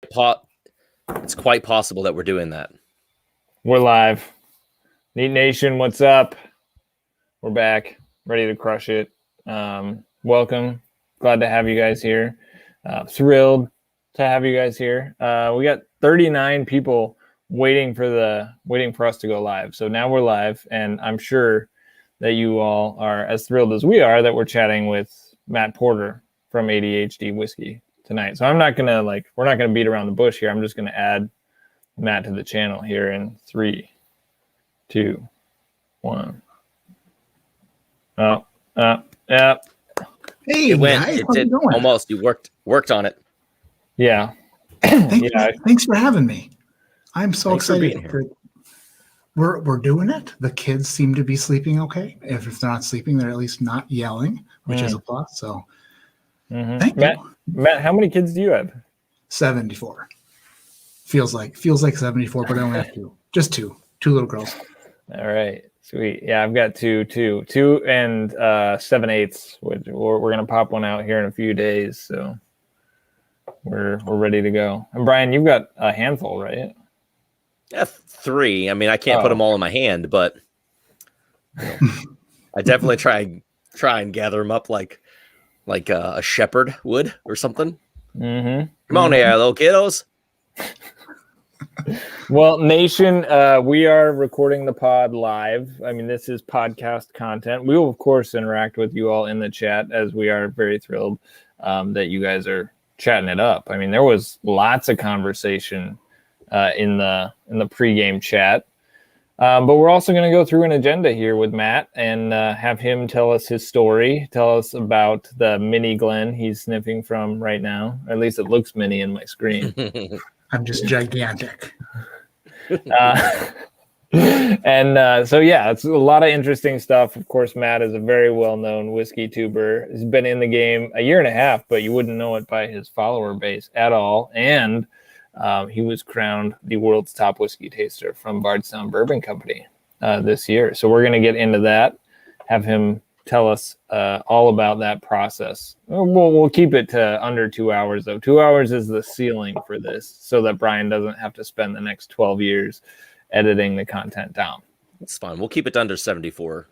It's quite possible that we're doing that. We're live. Neat Nation, what's up? We're back, ready to crush it. Welcome. Glad to have you guys here. Thrilled to have you guys here. We got 39 people waiting for us to go live. So now we're live, and I'm sure that you all are as thrilled as we are that we're chatting with Matt Porter from ADHD Whiskey tonight. So I'm not gonna we're not gonna beat around the bush here. I'm just gonna add Matt to the channel here in 3, 2, 1. Yeah. Hey, it went. guys, It did almost. You worked on it. Yeah. Thanks for having me. I'm so excited. We're doing it. The kids seem to be sleeping okay. If they're not sleeping, they're at least not yelling, which is a plus. So, thank you. Matt, how many kids do you have? 74. Feels like 74, but I only have two little girls. All right, sweet. Yeah, I've got two and 7/8. We're gonna pop one out here in a few days, so we're ready to go. And Brian, you've got a handful, right? Yeah, 3. I mean, I can't put them all in my hand, but I definitely try and gather them up like a shepherd would or something. Mm-hmm. Come on here, little kiddos. Well, Nation, we are recording the pod live. I mean, this is podcast content. We will, of course, interact with you all in the chat, as we are very thrilled that you guys are chatting it up. I mean, there was lots of conversation in the pregame chat. But we're also going to go through an agenda here with Matt and have him tell us his story, tell us about the mini Glen he's sniffing from right now. Or at least it looks mini in my screen. I'm just gigantic. So yeah, it's a lot of interesting stuff. Of course, Matt is a very well-known WhiskeyTuber. He's been in the game a year and a half, but you wouldn't know it by his follower base at all. And he was crowned the world's top whiskey taster from Bardstown Bourbon Company this year. So we're going to get into that, have him tell us all about that process. We'll keep it to under 2 hours, though. 2 hours is the ceiling for this, so that Brian doesn't have to spend the next 12 years editing the content down. It's fine. We'll keep it to under 74.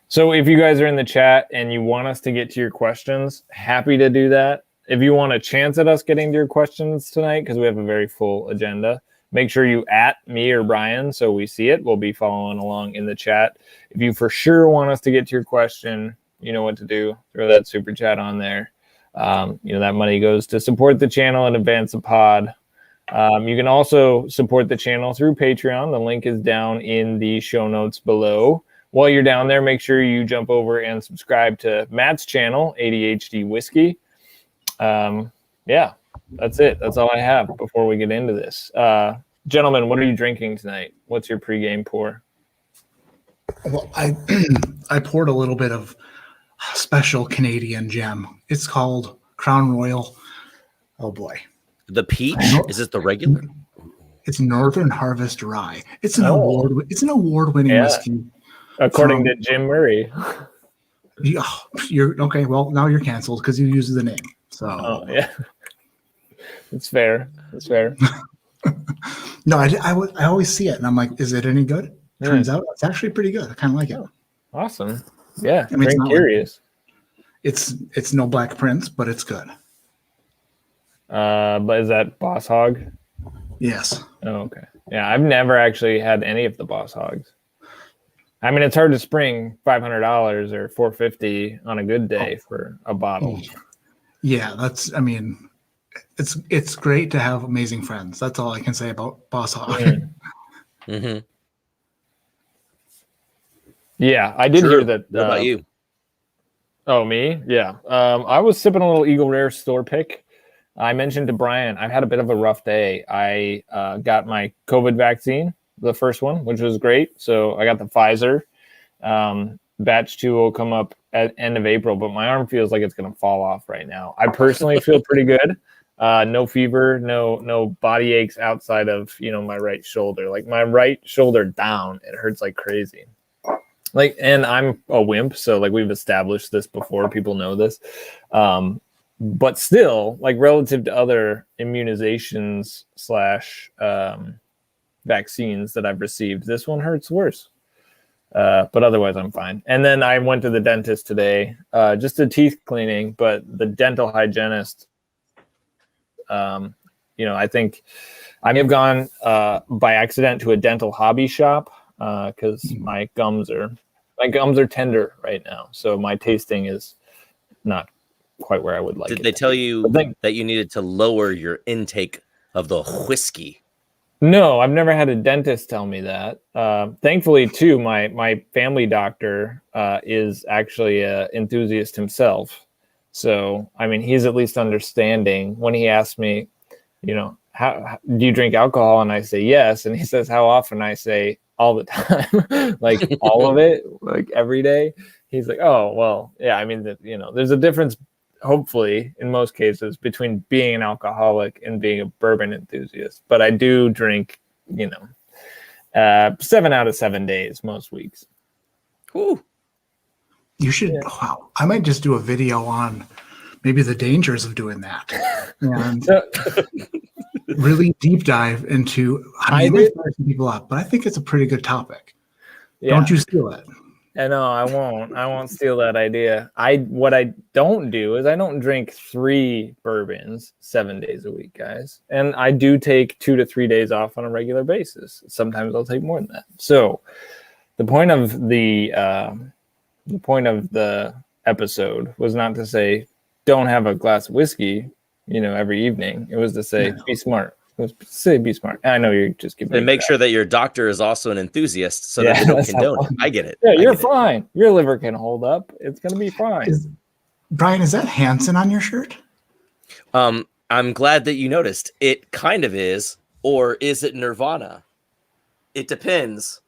So if you guys are in the chat and you want us to get to your questions, happy to do that. If you want a chance at us getting to your questions tonight, because we have a very full agenda, make sure you at me or Brian so we see it. We'll be following along in the chat. If you for sure want us to get to your question, you know what to do. Throw that super chat on there. That money goes to support the channel and advance the pod. You can also support the channel through Patreon. The link is down in the show notes below. While you're down there, make sure you jump over and subscribe to Matt's channel, ADHD Whiskey. Yeah, that's it. That's all I have before we get into this. Gentlemen, what are you drinking tonight? What's your pregame pour? Well, I poured a little bit of special Canadian gem. It's called Crown Royal. Oh boy. The peach? Is it the regular? It's Northern Harvest Rye. It's an award-winning whiskey. According to Jim Murray. You're okay. Well, now you're canceled because you used the name. So yeah, it's fair. It's fair. No, I always see it and I'm like, is it any good? Turns out it's actually pretty good. I kind of like it. Awesome. Yeah, I mean, I'm curious. It's no Black Prince, but it's good. But is that Boss Hog? Yes. Oh, okay. Yeah, I've never actually had any of the Boss Hogs. I mean, it's hard to spring $500 or $450 on a good day for a bottle. Yeah, it's great to have amazing friends. That's all I can say about Boss Hog. Mm-hmm. Yeah, I did hear that. What about you? Oh, me? Yeah. I was sipping a little Eagle Rare store pick. I mentioned to Brian, I've had a bit of a rough day. I got my COVID vaccine, the first one, which was great. So I got the Pfizer. Batch 2 will come up at end of April, but my arm feels like it's going to fall off right now. I personally feel pretty good. No fever, no body aches outside of, my right shoulder. Like my right shoulder down, it hurts like crazy. And I'm a wimp, so like we've established this before. People know this. but still, like relative to other immunizations / vaccines that I've received, this one hurts worse. But otherwise, I'm fine. And then I went to the dentist today, just a teeth cleaning, but the dental hygienist, I think I may have gone by accident to a dental hobby shop because my gums are tender right now. So my tasting is not quite where I would like it. Did they tell you that you needed to lower your intake of the whiskey? No, I've never had a dentist tell me that. Thankfully, too, my family doctor is actually an enthusiast himself. So, I mean, he's at least understanding. When he asked me, how do you drink alcohol? And I say yes. And he says, how often? I say, all the time, like all of it, like every day. He's like, oh, well, yeah, I mean, there's a difference, hopefully, in most cases, between being an alcoholic and being a bourbon enthusiast. But I do drink, 7 out of 7 days most weeks. Ooh. You should. Yeah. Wow. I might just do a video on maybe the dangers of doing that. And really deep dive into. I might fire some people up, but I think it's a pretty good topic. Yeah. Don't you steal it? No, I won't steal that idea. What I don't do is I don't drink 3 bourbons 7 days a week, guys. And I do take 2 to 3 days off on a regular basis. Sometimes I'll take more than that. So the point of the episode was not to say don't have a glass of whiskey, every evening. It was to say be smart. Be smart. I know you're just giving. And make sure that your doctor is also an enthusiast, so that they don't condone it. I get it. Yeah, you're fine. Your liver can hold up. It's gonna be fine. Brian, is that Hanson on your shirt? I'm glad that you noticed. It kind of is, or is it Nirvana? It depends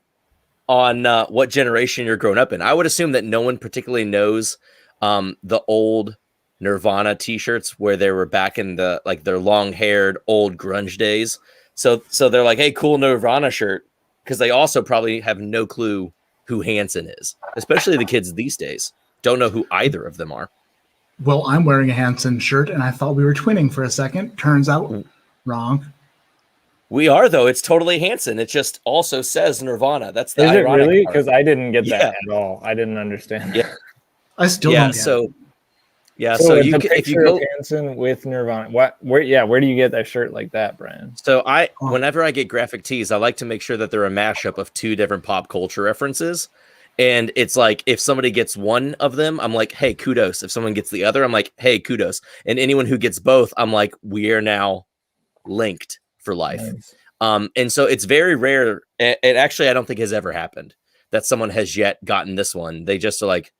on what generation you're grown up in. I would assume that no one particularly knows the old Nirvana t-shirts where they were back in the their long-haired old grunge days. So they're like, hey, cool Nirvana shirt, because they also probably have no clue who Hanson is, especially the kids these days. Don't know who either of them are. Well, I'm wearing a Hanson shirt, and I thought we were twinning for a second. Turns out wrong. We are, though. It's totally Hanson. It just also says Nirvana. That's the ironic part. Is it really? Because I didn't get that at all. I didn't understand. Yeah, I still don't get it. So if you go Hanson with Nirvana, where do you get that shirt like that, Brian? So whenever I get graphic tees, I like to make sure that they're a mashup of 2 different pop culture references. And it's like, if somebody gets one of them, I'm like, hey, kudos. If someone gets the other, I'm like, hey, kudos. And anyone who gets both, I'm like, we are now linked for life. Nice. And so it's very rare. It actually, I don't think has ever happened that someone has yet gotten this one. They just are like,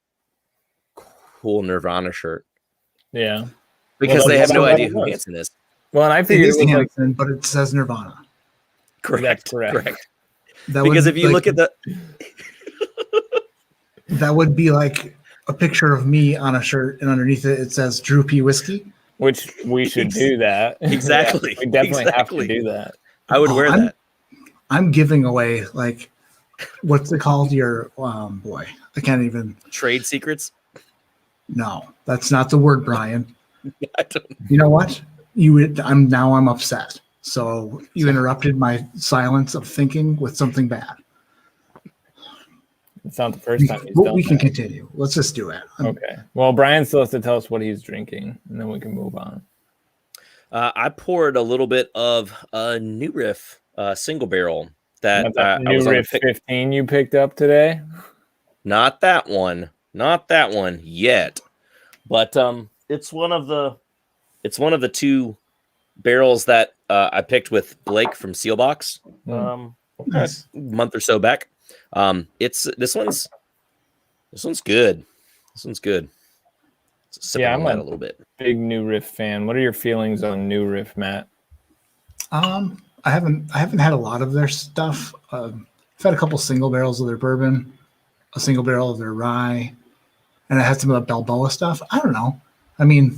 cool Nirvana shirt. Yeah, because they have no idea who Hanson is. Well, and I figured it was Hanson, but it says Nirvana. Correct. Because if you look at the, that would be like a picture of me on a shirt, and underneath it says Drew P. Whiskey. Which we should do that. Exactly. Yeah, we definitely have to do that. I would wear that. I'm giving away what's it called? Your boy, I can't even. Trade secrets. No, that's not the word, Brian. I don't. You know what? I'm upset. So you interrupted my silence of thinking with something bad. It's not the first time he's done that. We can continue. Let's just do it. Okay. Well, Brian still has to tell us what he's drinking, and then we can move on. I poured a little bit of a New Riff single barrel that New Riff 15 you picked up today. Not that one yet, but it's one of the 2 barrels that I picked with Blake from Sealbox nice. a month or so back. This one's good. I'm a little bit big New Riff fan. What are your feelings on New Riff, Matt? I haven't had a lot of their stuff. I've had a couple single barrels of their bourbon, a single barrel of their rye, and I had some of the Balboa stuff. I don't know. I mean,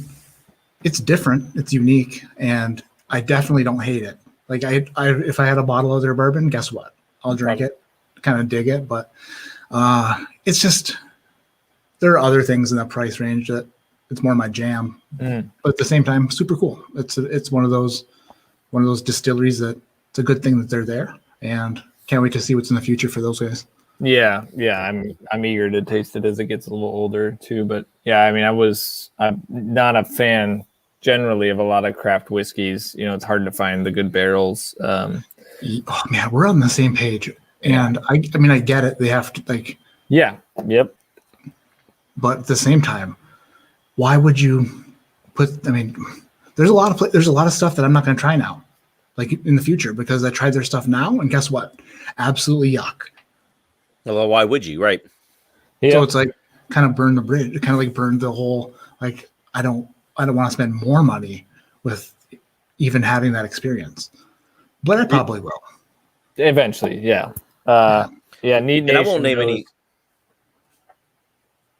it's different, it's unique, and I definitely don't hate it. Like if I had a bottle of their bourbon, guess what? I'll drink it, kind of dig it, but it's just there are other things in that price range that it's more my jam. Mm. But at the same time, super cool. It's one of those distilleries that it's a good thing that they're there, and can't wait to see what's in the future for those guys. Yeah. I'm eager to taste it as it gets a little older too. But yeah, I mean, I'm not a fan generally of a lot of craft whiskeys. You know, it's hard to find the good barrels. Oh man, we're on the same page. And I mean, I get it. They have to like. Yeah. Yep. But at the same time, why would you put? I mean, there's a lot of stuff that I'm not going to try now, like in the future, because I tried their stuff now, and guess what? Absolutely yuck. Well, why would you? Right. Yeah. So it's like kind of burn the bridge. It kind of like burned the whole. Like I don't want to spend more money with even having that experience, but I probably will eventually. Yeah. Yeah. Neat Nation. And I won't name any.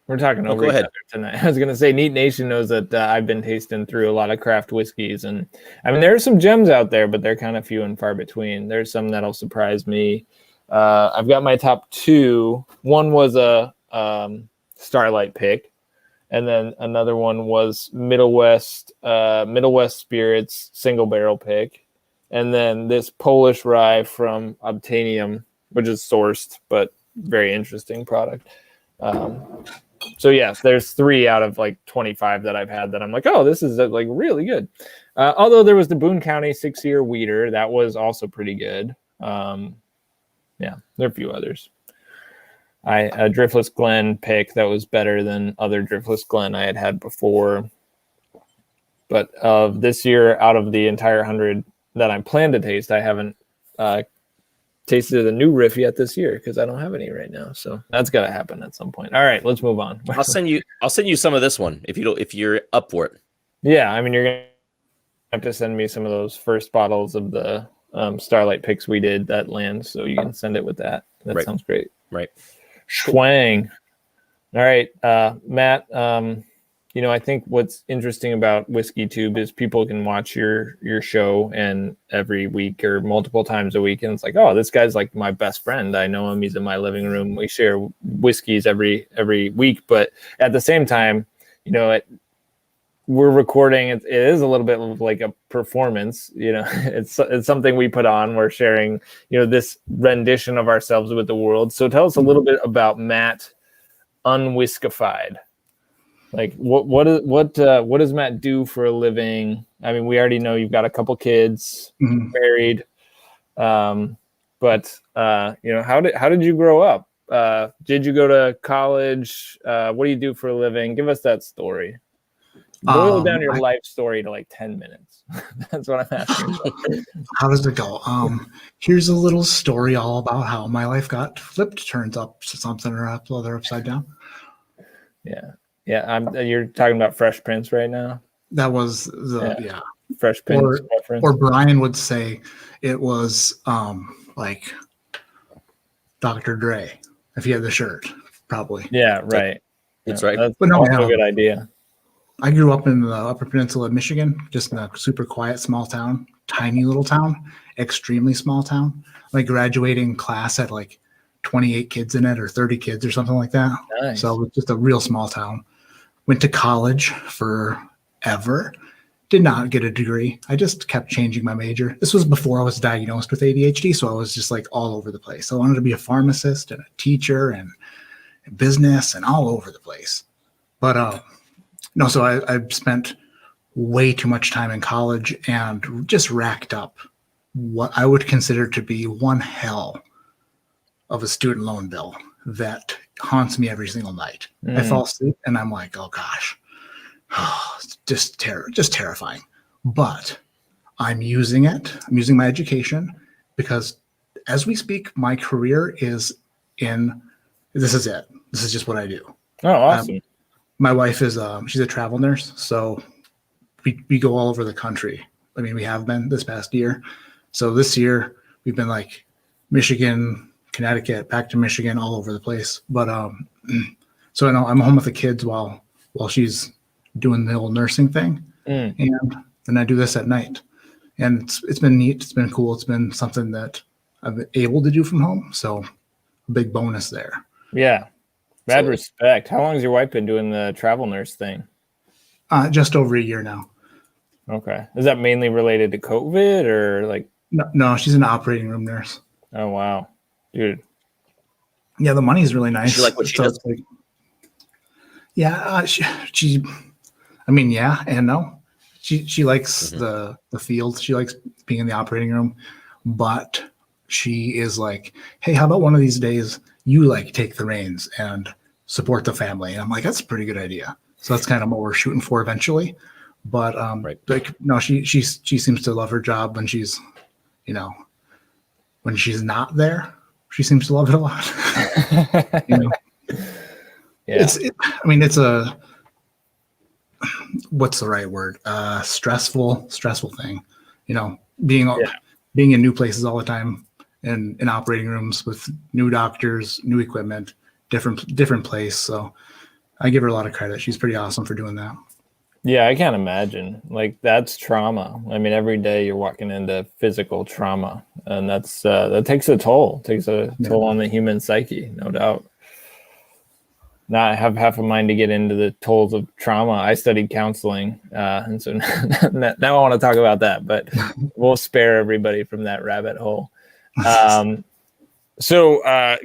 We're talking over each other tonight. I was going to say, Neat Nation knows that I've been tasting through a lot of craft whiskeys. And I mean, there are some gems out there, but they're kind of few and far between. There's some that'll surprise me. I've got my top two. One was a Starlight pick. And then another one was Middle West Spirits single barrel pick. And then this Polish rye from Obtainium, which is sourced, but very interesting product. So yes, there's 3 out of like 25 that I've had that I'm like, oh, this is like really good. Although there was the Boone County 6-year Weeder, that was also pretty good. Yeah, there are a few others. A Driftless Glen pick that was better than other Driftless Glen I had before. But of this year, out of the entire 100 that I plan to taste, I haven't tasted a new riff yet this year because I don't have any right now. So that's got to happen at some point. All right, let's move on. I'll send you some of this one if you're up for it. Yeah, I mean, you're gonna have to send me some of those first bottles of the Starlight picks we did that land, so you can send it with that. That sounds great. Right. Schwang. All right, Matt. You know, I think what's interesting about WhiskeyTube is people can watch your show and every week or multiple times a week, and it's like, oh, this guy's like my best friend. I know him. He's in my living room. We share whiskeys every week, but at the same time, you know, we're recording. It is a little bit of like a performance. You know, it's something we put on. We're sharing, you know, this rendition of ourselves with the world. So tell us a little bit about Matt Unwhiskified. Like what does Matt do for a living? I mean, we already know you've got a couple kids, married, but you know, how did you grow up? Did you go to college? What do you do for a living? Give us that story. Boil down your life story to like 10 minutes. That's what I'm asking. How does it go? Here's a little story all about how my life got flipped, turns up to something or other upside down. Yeah. Yeah, you're talking about Fresh Prince right now? That was the Fresh Prince reference. Or Brian would say it was like Dr. Dre, if he had the shirt, probably. Yeah, right. That's right. That's also a good idea. I grew up in the Upper Peninsula of Michigan, just in a super quiet, small town, tiny little town, extremely small town. My graduating class had like 28 kids in it or 30 kids or something like that. Nice. So it was just a real small town. Went to college forever. Did not get a degree. I just kept changing my major. This was before I was diagnosed with ADHD, so I was just like all over the place. I wanted to be a pharmacist and a teacher and business and all over the place. But no, so I spent way too much time in college and just racked up what I would consider to be one hell of a student loan bill that haunts me every single night. I fall asleep and I'm like, oh gosh, it's just terrifying. But I'm using it. I'm using my education because as we speak, my career is this is it. This is just what I do. Oh, awesome. My wife is, she's a travel nurse. So we go all over the country. I mean, we have been this past year. So this year we've been like Michigan, Connecticut, back to Michigan, all over the place. But so I know I'm home with the kids while she's doing the old nursing thing, and then I do this at night. And it's been neat. It's been cool. It's been something that I've been able to do from home. So a big bonus there. Yeah, respect. How long has your wife been doing the travel nurse thing? Just over a year now. Okay. Is that mainly related to COVID or like? No, she's an operating room nurse. Oh, wow. Dude. Yeah, the money is really nice. She like what she does? Like, yeah, she, I mean, yeah and no. She likes the field. She likes being in the operating room, but she is like, hey, how about one of these days you like take the reins and support the family? And I'm like, that's a pretty good idea. So that's kind of what we're shooting for eventually. But like, no, she seems to love her job when she's, you know, when she's not there. She seems to love it a lot. You know? Yeah. I mean, it's a, what's the right word? Stressful thing, you know, being in new places all the time and in operating rooms with new doctors, new equipment, different place. So I give her a lot of credit. She's pretty awesome for doing that. Yeah, I can't imagine. Like, that's trauma. I mean, every day you're walking into physical trauma, and that takes a toll. It takes a toll on the human psyche, no doubt. Now I have half a mind to get into the tolls of trauma. I studied counseling, and so now I want to talk about that, but we'll spare everybody from that rabbit hole. So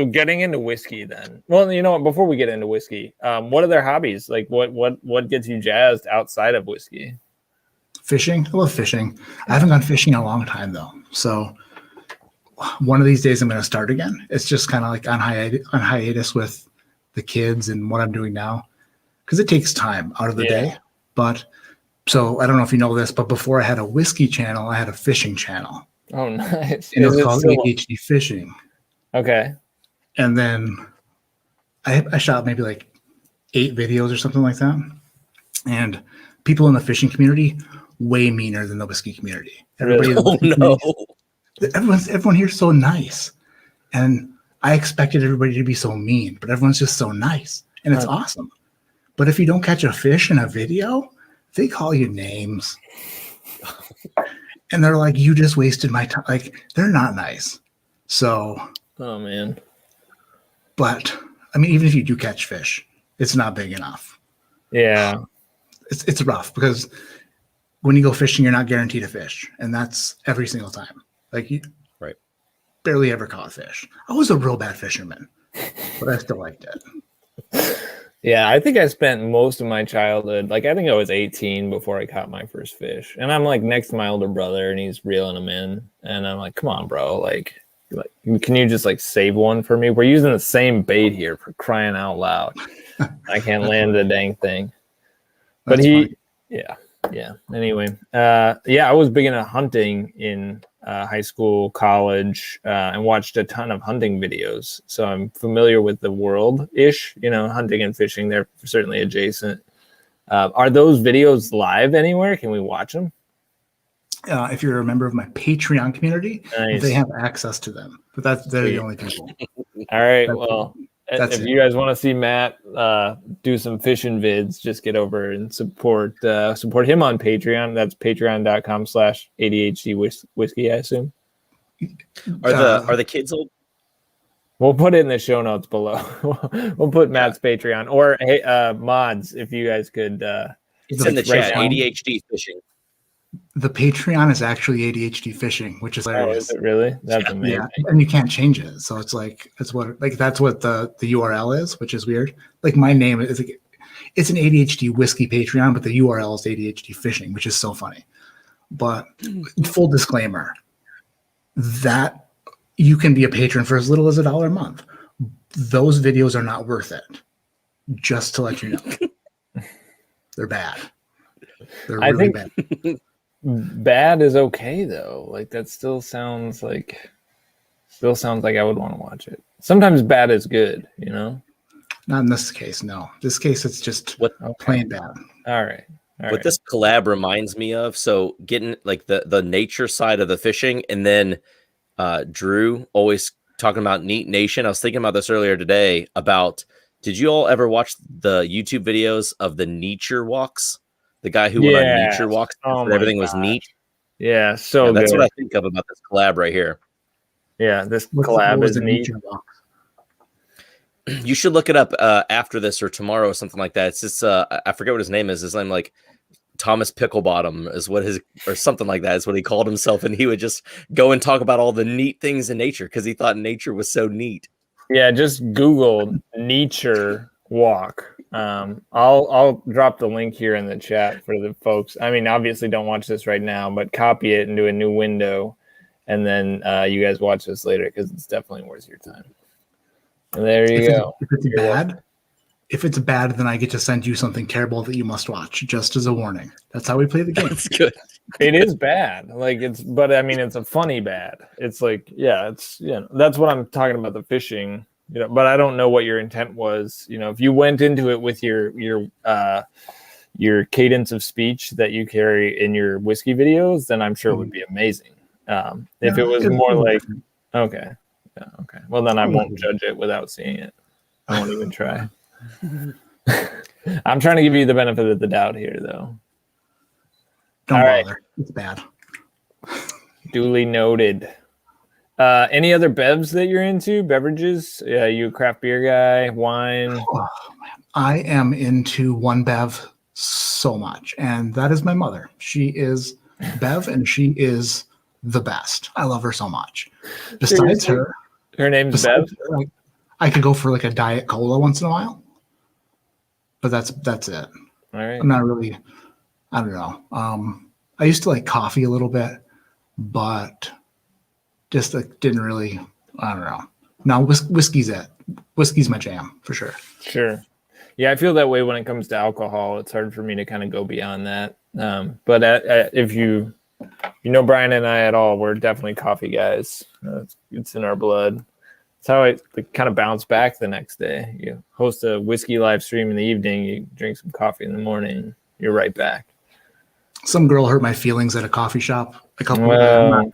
getting into whiskey then. Well, you know what, before we get into whiskey, what are their hobbies? Like what gets you jazzed outside of whiskey? Fishing. I love fishing. I haven't gone fishing in a long time though. So one of these days I'm going to start again. It's just kind of like on hiatus with the kids and what I'm doing now, because it takes time out of the day. But so I don't know if you know this, but before I had a whiskey channel, I had a fishing channel. Oh, nice. And it was called ADHD Fishing. Okay. And then I shot maybe like 8 videos or something like that. And people in the fishing community, way meaner than the whiskey community. Everyone here's so nice. And I expected everybody to be so mean, but everyone's just so nice. And it's awesome. But if you don't catch a fish in a video, they call you names. And they're like, you just wasted my time. Like, they're not nice. So. Oh, man. But, I mean, even if you do catch fish, it's not big enough. Yeah. It's rough because when you go fishing, you're not guaranteed a fish. And that's every single time. Like, you barely ever caught fish. I was a real bad fisherman, but I still liked it. Yeah, I think I spent most of my childhood, like I think I was 18 before I caught my first fish. And I'm like next to my older brother and he's reeling them in. And I'm like, come on, bro. Like can you just like save one for me? We're using the same bait here, for crying out loud. I can't land the dang thing. But yeah. Anyway, I was big into hunting in high school, college, and watched a ton of hunting videos. So I'm familiar with the world-ish, you know, hunting and fishing. They're certainly adjacent. Are those videos live anywhere? Can we watch them? If you're a member of my Patreon community, nice. They have access to them. But they're the only people. All right. If you guys want to see Matt do some fishing vids, just get over and support him on Patreon. That's patreon.com/ADHD whiskey, I assume. Are the kids old? We'll put it in the show notes below. We'll put Matt's Patreon, or hey, mods, if you guys could. It's in the chat. ADHD fishing. The Patreon is actually ADHD fishing, which is hilarious. Is it really? That's amazing. Yeah, and you can't change it. So it's like that's what the URL is, which is weird. Like my name is like, it's an ADHD whiskey Patreon, but the URL is ADHD fishing, which is so funny. But full disclaimer, that you can be a patron for as little as $1 a month. Those videos are not worth it. Just to let you know, they're bad. They're really bad. Bad is okay though. Like that still sounds like I would want to watch it. Sometimes bad is good, you know? Not in this case, no. This case it's just plain bad. All right. What this collab reminds me of, so getting like the nature side of the fishing, and then Drew always talking about Neat Nation. I was thinking about this earlier today about, did you all ever watch the YouTube videos of the nature walks? The guy who went on nature walks, everything was neat. Yeah, that's good. what I think of about this collab right here. Yeah, this collab is neat. You should look it up after this or tomorrow or something like that. It's just I forget what his name is. His name like Thomas Picklebottom is what his or something like that is what he called himself, and he would just go and talk about all the neat things in nature because he thought nature was so neat. Yeah, just Google nature walk. I'll drop the link here in the chat for the folks. I mean, obviously don't watch this right now, but copy it into a new window, and then you guys watch this later because it's definitely worth your time. And there you go. If it's bad, then I get to send you something terrible that you must watch, just as a warning. That's how we play the game. That's good. It is bad. But I mean, it's a funny bad. It's like, yeah, it's, that's what I'm talking about, the fishing, but I don't know what your intent was. If you went into it with your cadence of speech that you carry in your whiskey videos, then I'm sure it would be amazing. If it was more like, okay. Yeah, okay. Well, then I won't judge it without seeing it. I won't even try. I'm trying to give you the benefit of the doubt here, though. Don't bother. It's bad. Duly noted. Any other bevs that you're into? Beverages? Yeah, you a craft beer guy? Wine? Oh, man. I am into one bev so much, and that is my mother. She is bev, and she is the best. I love her so much. Besides her name's Bev. I could go for like a diet cola once in a while, but that's it. All right. I'm not really. I don't know. I used to like coffee a little bit, but just like didn't really. I don't know. Now whiskey's it. Whiskey's my jam for sure. Sure. Yeah, I feel that way when it comes to alcohol. It's hard for me to kind of go beyond that. But if you Brian and I at all, we're definitely coffee guys. It's in our blood. It's how I kind of bounce back the next day. You host a whiskey live stream in the evening, you drink some coffee in the morning, you're right back. Some girl hurt my feelings at a coffee shop a couple of years.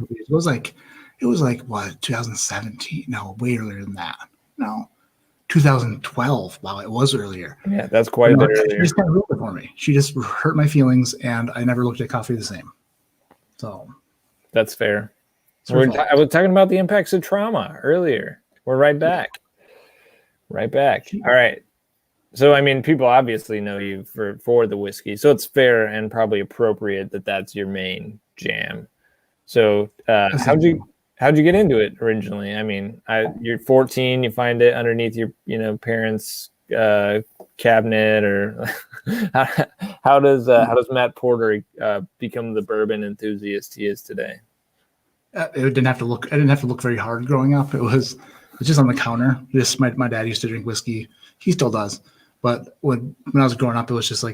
It was like what, 2017? No, way earlier than that. No, 2012. Wow, it was earlier. Yeah, that's quite a bit earlier. She just kind of ruined it for me. She just hurt my feelings, and I never looked at coffee the same. So that's fair. I was talking about the impacts of trauma earlier. We're right back. Right back. All right. So, I mean, people obviously know you for the whiskey. So it's fair and probably appropriate that that's your main jam. So how'd you get into it originally? I mean, you're 14, you find it underneath your parents' cabinet, or how does Matt Porter become the bourbon enthusiast he is today? I didn't have to look very hard growing up. It's just on the counter. Just my dad used to drink whiskey. He still does. But when I was growing up, it was just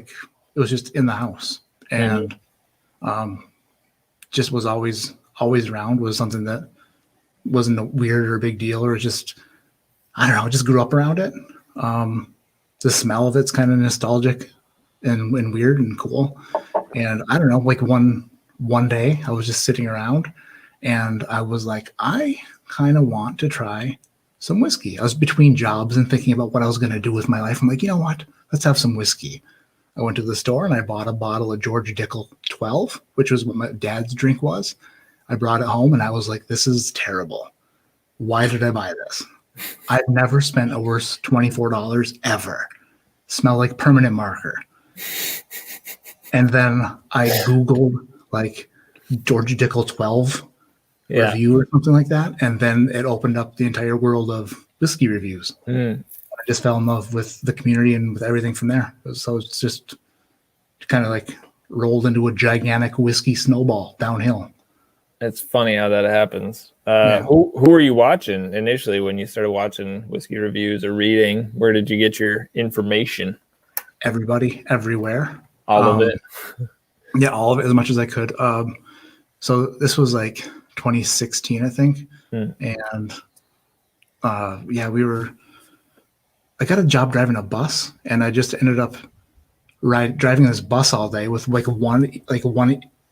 in the house, and just was always around. Was something that wasn't a weird or a big deal, or just, I don't know, just grew up around it. The smell of it's kind of nostalgic and weird and cool. And I don't know, like one day I was just sitting around and I was like, I kind of want to try some whiskey. I was between jobs and thinking about what I was going to do with my life. I'm like, you know what? Let's have some whiskey. I went to the store and I bought a bottle of George Dickel 12, which was what my dad's drink was. I brought it home and I was like, this is terrible. Why did I buy this? I've never spent a worse $24 ever. Smell like permanent marker. And then I Googled like George Dickel 12 review or something like that. And then it opened up the entire world of whiskey reviews. I just fell in love with the community and with everything from there. So it's just kind of like rolled into a gigantic whiskey snowball downhill. It's funny how that happens. Who were you watching initially when you started watching whiskey reviews or reading? Where did you get your information? Everybody, everywhere. All of it? Yeah, all of it, as much as I could. So this was like 2016, I think. And I got a job driving a bus, and I just ended up driving this bus all day with like one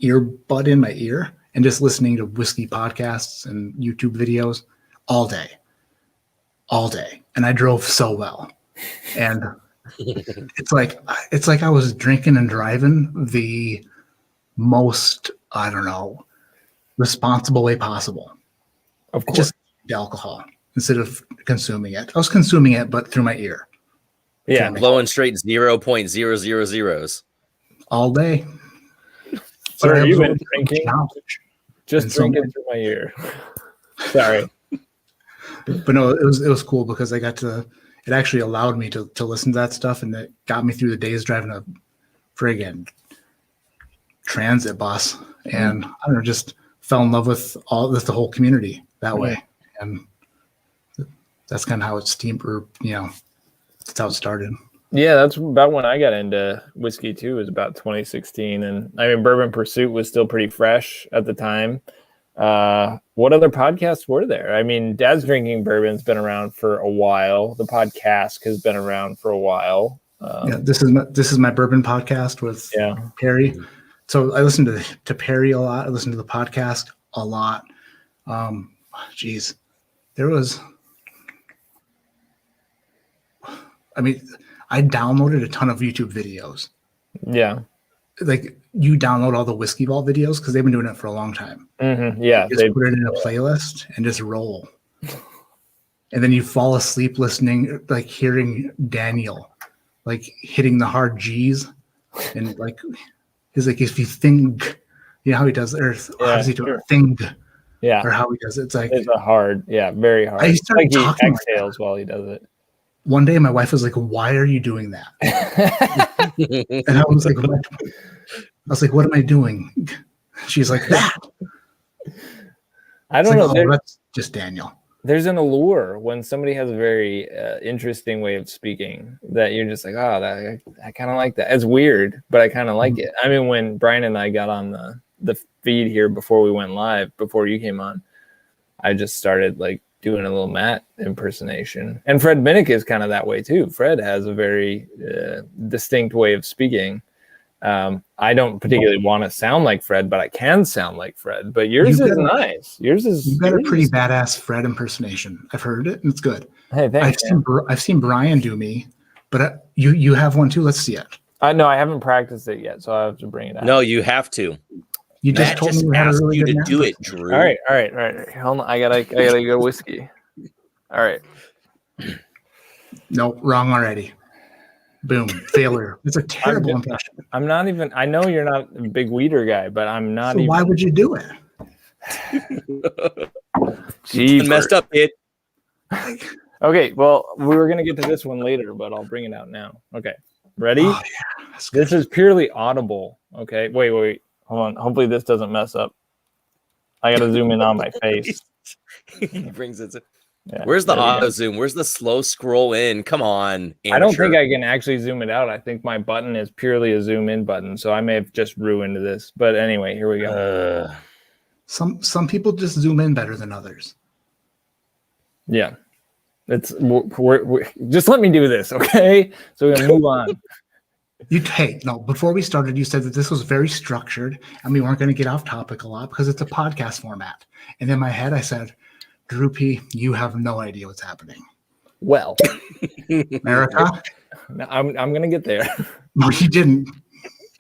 earbud in my ear and just listening to whiskey podcasts and YouTube videos all day. And I drove so well. And it's like I was drinking and driving the most, I don't know, responsible way possible. Of course. Just the alcohol. instead of consuming it. I was consuming it, but through my ear. Yeah, blowing straight 0.000s all day. Sir, you've been drinking. Just drinking through my ear. Sorry. But no, it was cool because I got to. It actually allowed me to listen to that stuff, and it got me through the days driving a friggin' transit bus, and I don't know, just fell in love with the whole community that way, and that's kind of how it's that's how it started. Yeah, that's about when I got into whiskey too. It was about 2016, and I mean, Bourbon Pursuit was still pretty fresh at the time. What other podcasts were there? I mean, Dad's Drinking Bourbon's been around for a while. The podcast has been around for a while. This is my bourbon podcast with Perry. So I listen to Perry a lot. I listen to the podcast a lot. There was. I mean, I downloaded a ton of YouTube videos. Yeah. Like you download all the Whiskey Vault videos because they've been doing it for a long time. Mm-hmm. Yeah. Just put it in a playlist and just roll. And then you fall asleep listening, like hearing Daniel, like hitting the hard G's. And like, he's like, if you think, you know how he does it, or how does he do it? Think. Yeah. Or how he does it. It's like, it's a hard, very hard. I started like talking he exhales while he does it. One day my wife was like, why are you doing that? And I was like, what am I doing? She's like, that. I don't know. That's just Daniel. There's an allure when somebody has a very interesting way of speaking that you're just like, oh, I kind of like that. It's weird, but I kind of like it. I mean, when Brian and I got on the feed here before we went live, before you came on, I just started like doing a little Matt impersonation. And Fred Minnick is kind of that way too. Fred has a very distinct way of speaking. I don't particularly want to sound like Fred, but I can sound like Fred. But yours is nice. You've got a pretty badass Fred impersonation. I've heard it, and it's good. Hey, thanks. I've seen Brian do me, but you have one too. Let's see it. No, I haven't practiced it yet, so I have to bring it out. No, you have to. You just told me asked you to do it, Drew. All right. Hold on, I gotta go whiskey. All right. Nope, wrong already. Boom, failure. It's a terrible impression. I'm not even. I know you're not a big weeder guy, but I'm not. So why would you do it? You messed up, kid. Okay, well, we were gonna get to this one later, but I'll bring it out now. Okay, ready? Oh, yeah, this is purely audible. Okay, wait. Hold on. Hopefully this doesn't mess up. I got to zoom in on my face. He brings it. Yeah, where's the auto zoom? Where's the slow scroll in? Come on. Amateur. I don't think I can actually zoom it out. I think my button is purely a zoom in button. So I may have just ruined this. But anyway, here we go. Some people just zoom in better than others. Yeah. We're just let me do this. Okay. So we're going to move on. Before we started, you said that this was very structured and we weren't going to get off topic a lot because it's a podcast format. And in my head, I said, Drew P., you have no idea what's happening. Well, America? I'm going to get there. No, you didn't.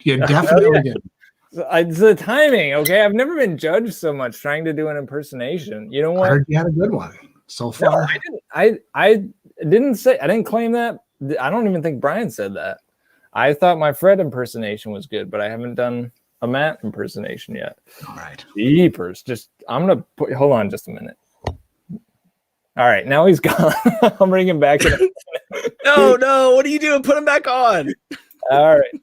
You definitely didn't. It's the timing, okay? I've never been judged so much trying to do an impersonation. You know what? I heard you had a good one so far. No, I didn't claim that. I don't even think Brian said that. I thought my Fred impersonation was good, but I haven't done a Matt impersonation yet. All right. Jeepers. I'm going to hold on just a minute. All right. Now he's gone. I'm bringing him back. No. What are you doing? Put him back on. All right.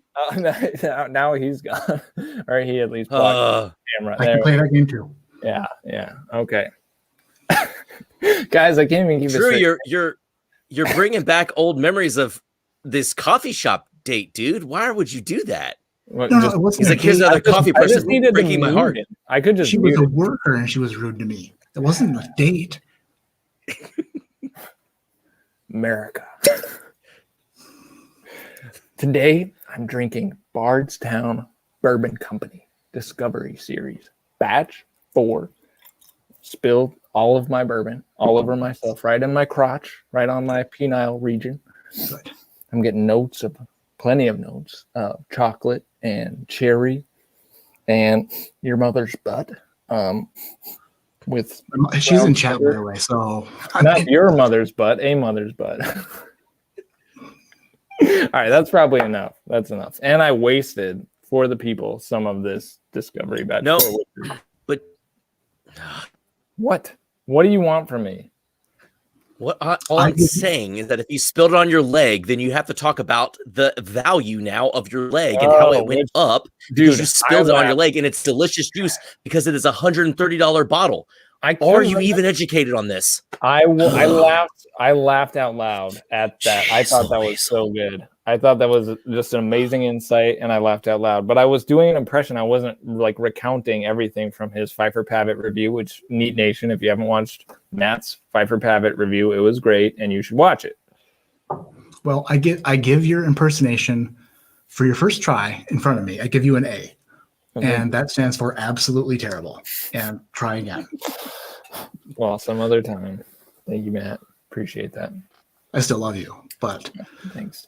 Now he's gone. Or he at least blocked the camera. I can play that game too. Yeah. Okay. Guys, I can't even keep Drew, you're bringing back old memories of this coffee shop date, dude. Why would you do that? It wasn't. He's like, here's another coffee person breaking my heart. I could just. She was a worker and she was rude to me. It wasn't a date. America. Today, I'm drinking Bardstown Bourbon Company Discovery Series, Batch 4. Spilled all of my bourbon all over myself, right in my crotch, right on my penile region. Good. I'm getting plenty of notes of chocolate and cherry and your mother's butt. with she's in chat by the way, so not your mother's butt, a mother's butt. All right, that's probably enough. That's enough. And I wasted for the people some of this discovery batch. No, but what do you want from me? What all I'm saying is that if you spilled it on your leg, then you have to talk about the value now of your leg and how it went up because you spilled it on your leg, and it's delicious juice because it is $130 bottle. Are you even educated on this? I laughed out loud at that. I thought that was so good. I thought that was just an amazing insight, and I laughed out loud. But I was doing an impression. I wasn't like recounting everything from his Pfeiffer Pavitt review, which Neat Nation, if you haven't watched Matt's Pfeiffer Pavitt review, it was great, and you should watch it. Well, I give your impersonation for your first try in front of me. I give you an A, and that stands for absolutely terrible. And try again. Well, some other time. Thank you, Matt. Appreciate that. I still love you, but thanks.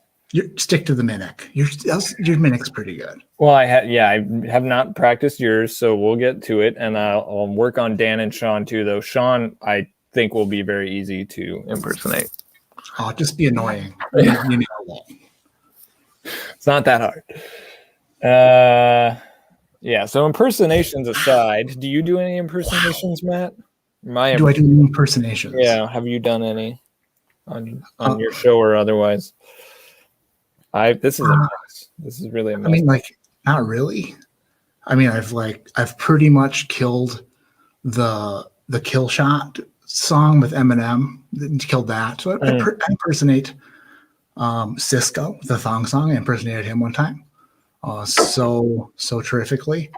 Stick to the mimic. Your mimic's pretty good. Well, I have not practiced yours, so we'll get to it, and I'll work on Dan and Sean too. Though Sean, I think will be very easy to impersonate. Oh, just be annoying. You know that. It's not that hard. Yeah. So impersonations aside, do you do any impersonations, Matt? Do I do impersonations? Yeah. Have you done any on your show or otherwise? This is a mess. This is really a mess. I mean, like, not really. I mean, I've pretty much killed the Kill Shot song with Eminem. Killed that. So I impersonate Cisco, the thong song. I impersonated him one time. So terrifically.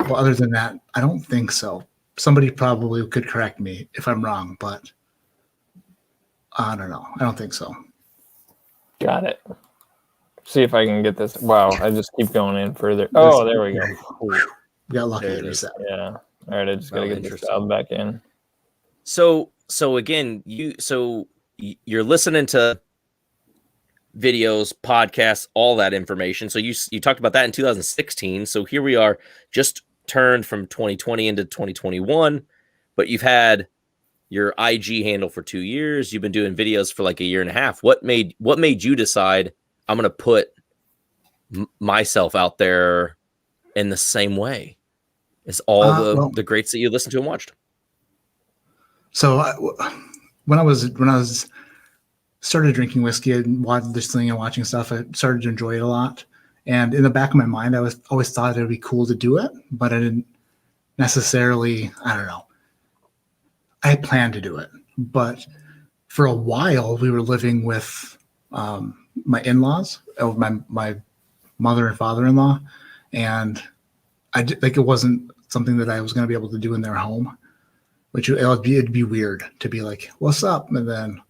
Well, other than that, I don't think so. Somebody probably could correct me if I'm wrong, but I don't know. I don't think so. Got it. See if I can get this. Wow, I just keep going in further. Oh, there we go. We got lucky at reset. Yeah. All right, I just gotta get this dialed back in. So again, you're listening to videos, podcasts, all that information. So you talked about that in 2016. So here we are, just turned from 2020 into 2021, but you've had your IG handle for 2 years. You've been doing videos for like a year and a half. What made you decide I'm going to put myself out there in the same way as all the greats that you listened to and watched? So when I was started drinking whiskey and listening and watching stuff, I started to enjoy it a lot. And in the back of my mind, I always thought it would be cool to do it, but I didn't necessarily, I don't know. I had planned to do it, but for a while we were living with my in-laws, my mother and father-in-law, and it wasn't something that I was going to be able to do in their home, which it'd be weird to be like, "What's up?" and then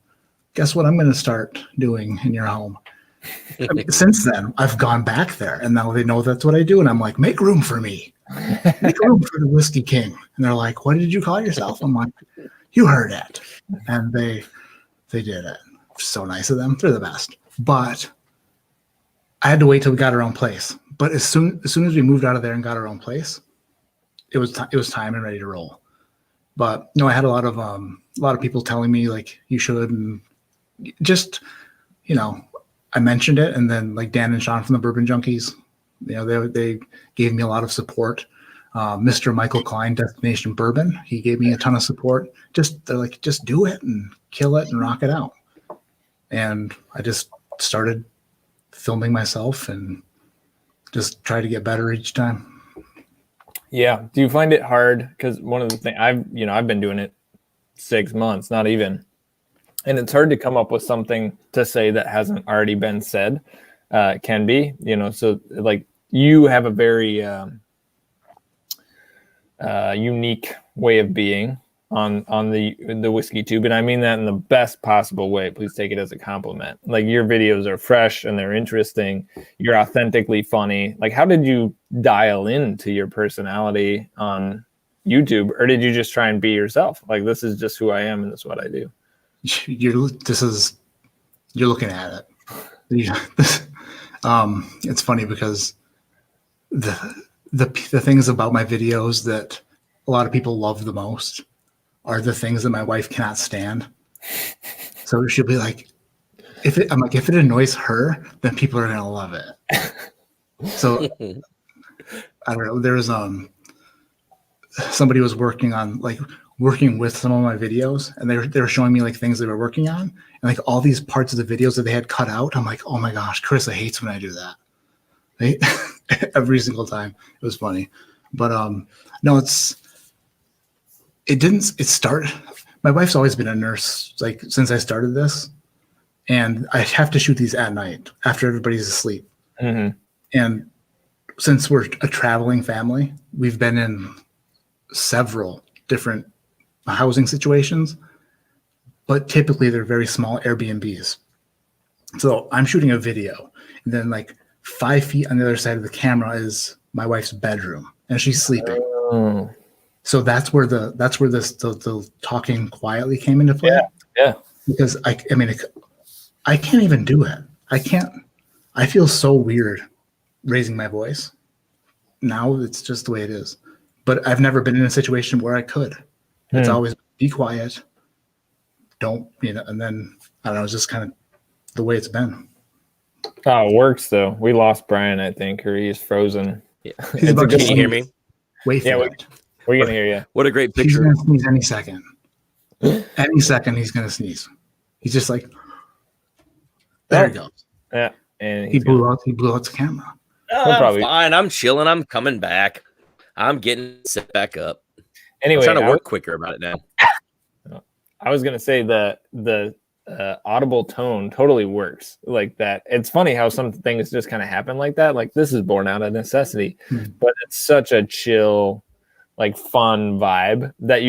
guess what I'm going to start doing in your home. I mean, since then, I've gone back there, and now they know that's what I do. And I'm like, make room for me. Make room for the Whiskey King. And they're like, what did you call yourself? I'm like, you heard it. And they did it. So nice of them. They're the best. But I had to wait till we got our own place. But as soon as we moved out of there and got our own place, it was time and ready to roll. But no, I had a lot of people telling me like you should, and just I mentioned it, and then like Dan and Sean from the Bourbon Junkies, they gave me a lot of support. Mr. Michael Klein, Destination Bourbon, he gave me a ton of support. They're like, just do it and kill it and rock it out. And I just started filming myself and just try to get better each time. Yeah. Do you find it hard? Because one of the things I've been doing it 6 months, not even. And it's hard to come up with something to say that hasn't already been said. Can be, so like you have a very unique way of being on the WhiskeyTube, and I mean that in the best possible way. Please take it as a compliment. Like your videos are fresh and they're interesting. You're authentically funny. Like, how did you dial into your personality on YouTube, or did you just try and be yourself? Like, this is just who I am and this is what I do. You're looking at it. It's funny because the things about my videos that a lot of people love the most are the things that my wife cannot stand. So she'll be like, if it annoys her, then people are gonna love it. So I don't know. There was somebody was working with some of my videos, and they were showing me like things they were working on, and like all these parts of the videos that they had cut out. I'm like, oh my gosh, Carissa hates when I do that. Every single time. It was funny, but no, it didn't start. My wife's always been a nurse, like since I started this, and I have to shoot these at night after everybody's asleep. Mm-hmm. And since we're a traveling family, we've been in several different housing situations, but typically they're very small Airbnbs. So I'm shooting a video, and then like 5 feet on the other side of the camera is my wife's bedroom, and she's sleeping. Oh. So that's where the talking quietly came into play. Yeah. Because I can't even do it. I feel so weird raising my voice. Now it's just the way it is. But I've never been in a situation where I could. It's always be quiet. Don't, and then I don't know, it's just kind of the way it's been. Oh, it works though. We lost Brian, I think, or he's frozen. Yeah. Can you hear me? Wait for it. We're gonna hear you. What a great picture. He's gonna sneeze any second. Any second he's gonna sneeze. He's just like, there he goes. Yeah, and he blew out the camera. I'm fine. I'm chilling. I'm coming back. I'm getting set back up. Anyway, I'm trying to work quicker about it now. I was gonna say the audible tone totally works like that. It's funny how some things just kind of happen like that. Like this is born out of necessity, but it's such a chill, like fun vibe that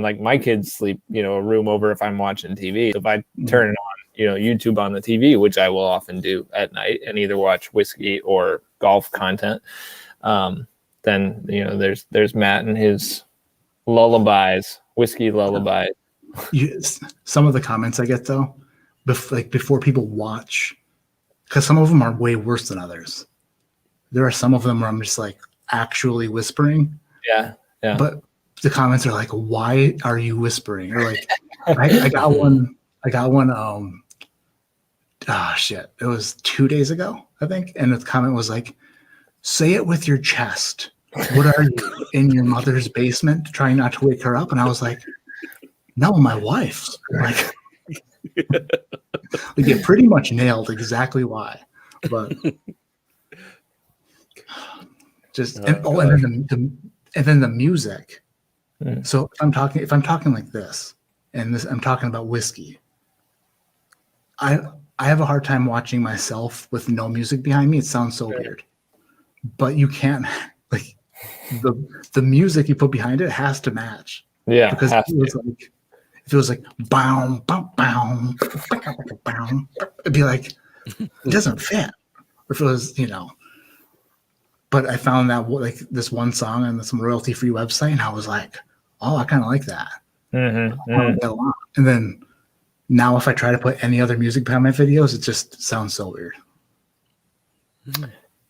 like my kids sleep, a room over if I'm watching TV. If I turn it on, YouTube on the TV, which I will often do at night and either watch whiskey or golf content, then, there's Matt and his lullabies, whiskey lullabies. Some of the comments I get though, before people watch, because some of them are way worse than others. There are some of them where I'm just like actually whispering. Yeah. But the comments are like, "Why are you whispering?" Or like, I got one. Shit! It was 2 days ago, I think, and the comment was like, "Say it with your chest. What are you in your mother's basement trying not to wake her up?" And I was like, "No, my wife's." Like, we get pretty much nailed exactly why, but just and then the music. So if I'm talking like this, and I'm talking about whiskey, I have a hard time watching myself with no music behind me. It sounds so weird, but you can't like the music you put behind it has to match. Yeah, because it feels like bow, bow, bow, bow. It'd be like it doesn't fit. Or if it was, But I found that like this one song on some royalty-free website, and I was like, "Oh, I kind of like that." And then now, if I try to put any other music behind my videos, it just sounds so weird.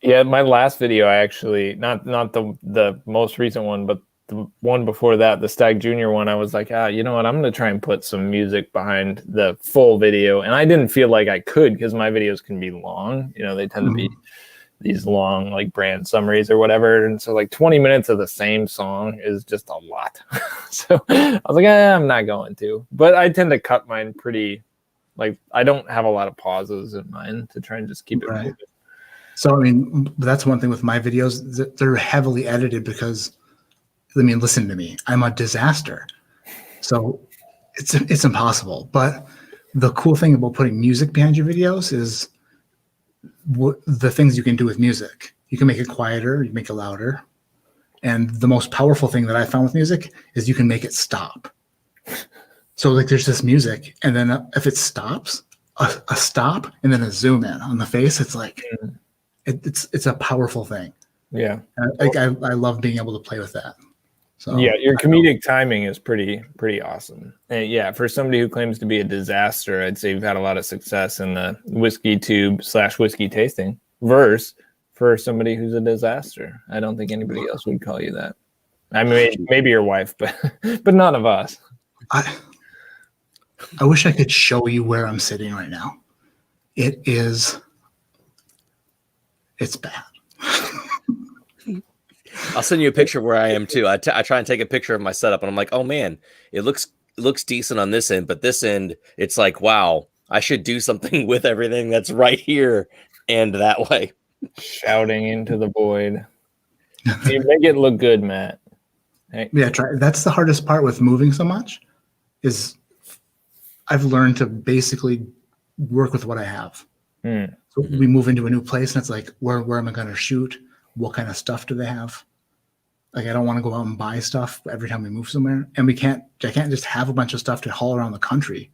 Yeah, my last video, I actually not the most recent one, but the one before that, the Stag Junior one, I was like, you know what? I'm going to try and put some music behind the full video, and I didn't feel like I could because my videos can be long. They tend to be these long like brand summaries or whatever, and so like 20 minutes of the same song is just a lot. So I was like, I'm not going to, but I tend to cut mine pretty, like I don't have a lot of pauses in mine to try and just keep it moving. So that's one thing with my videos, they're heavily edited because listen to me, I'm a disaster, so it's impossible. But the cool thing about putting music behind your videos is the things you can do with music. You can make it quieter, you make it louder. And the most powerful thing that I found with music is you can make it stop. So like there's this music, and then if it stops, a stop and then a zoom in on the face, it's like it's a powerful thing. Yeah. I love being able to play with that. So yeah, your comedic timing is pretty awesome. And yeah, for somebody who claims to be a disaster, I'd say you've had a lot of success in the WhiskeyTube / whiskey tasting verse for somebody who's a disaster. I don't think anybody else would call you that. I mean, maybe your wife, but none of us. I wish I could show you where I'm sitting right now. It's bad. I'll send you a picture where I am too. I try and take a picture of my setup, and I'm like, oh man, it looks decent on this end, but this end, it's like, wow, I should do something with everything that's right here and that way. Shouting into the void. You make it look good, Matt. Hey. Yeah, that's the hardest part with moving so much. Is I've learned to basically work with what I have. So we move into a new place, and it's like, where am I going to shoot? What kind of stuff do they have? Like, I don't want to go out and buy stuff every time we move somewhere, and I can't just have a bunch of stuff to haul around the country.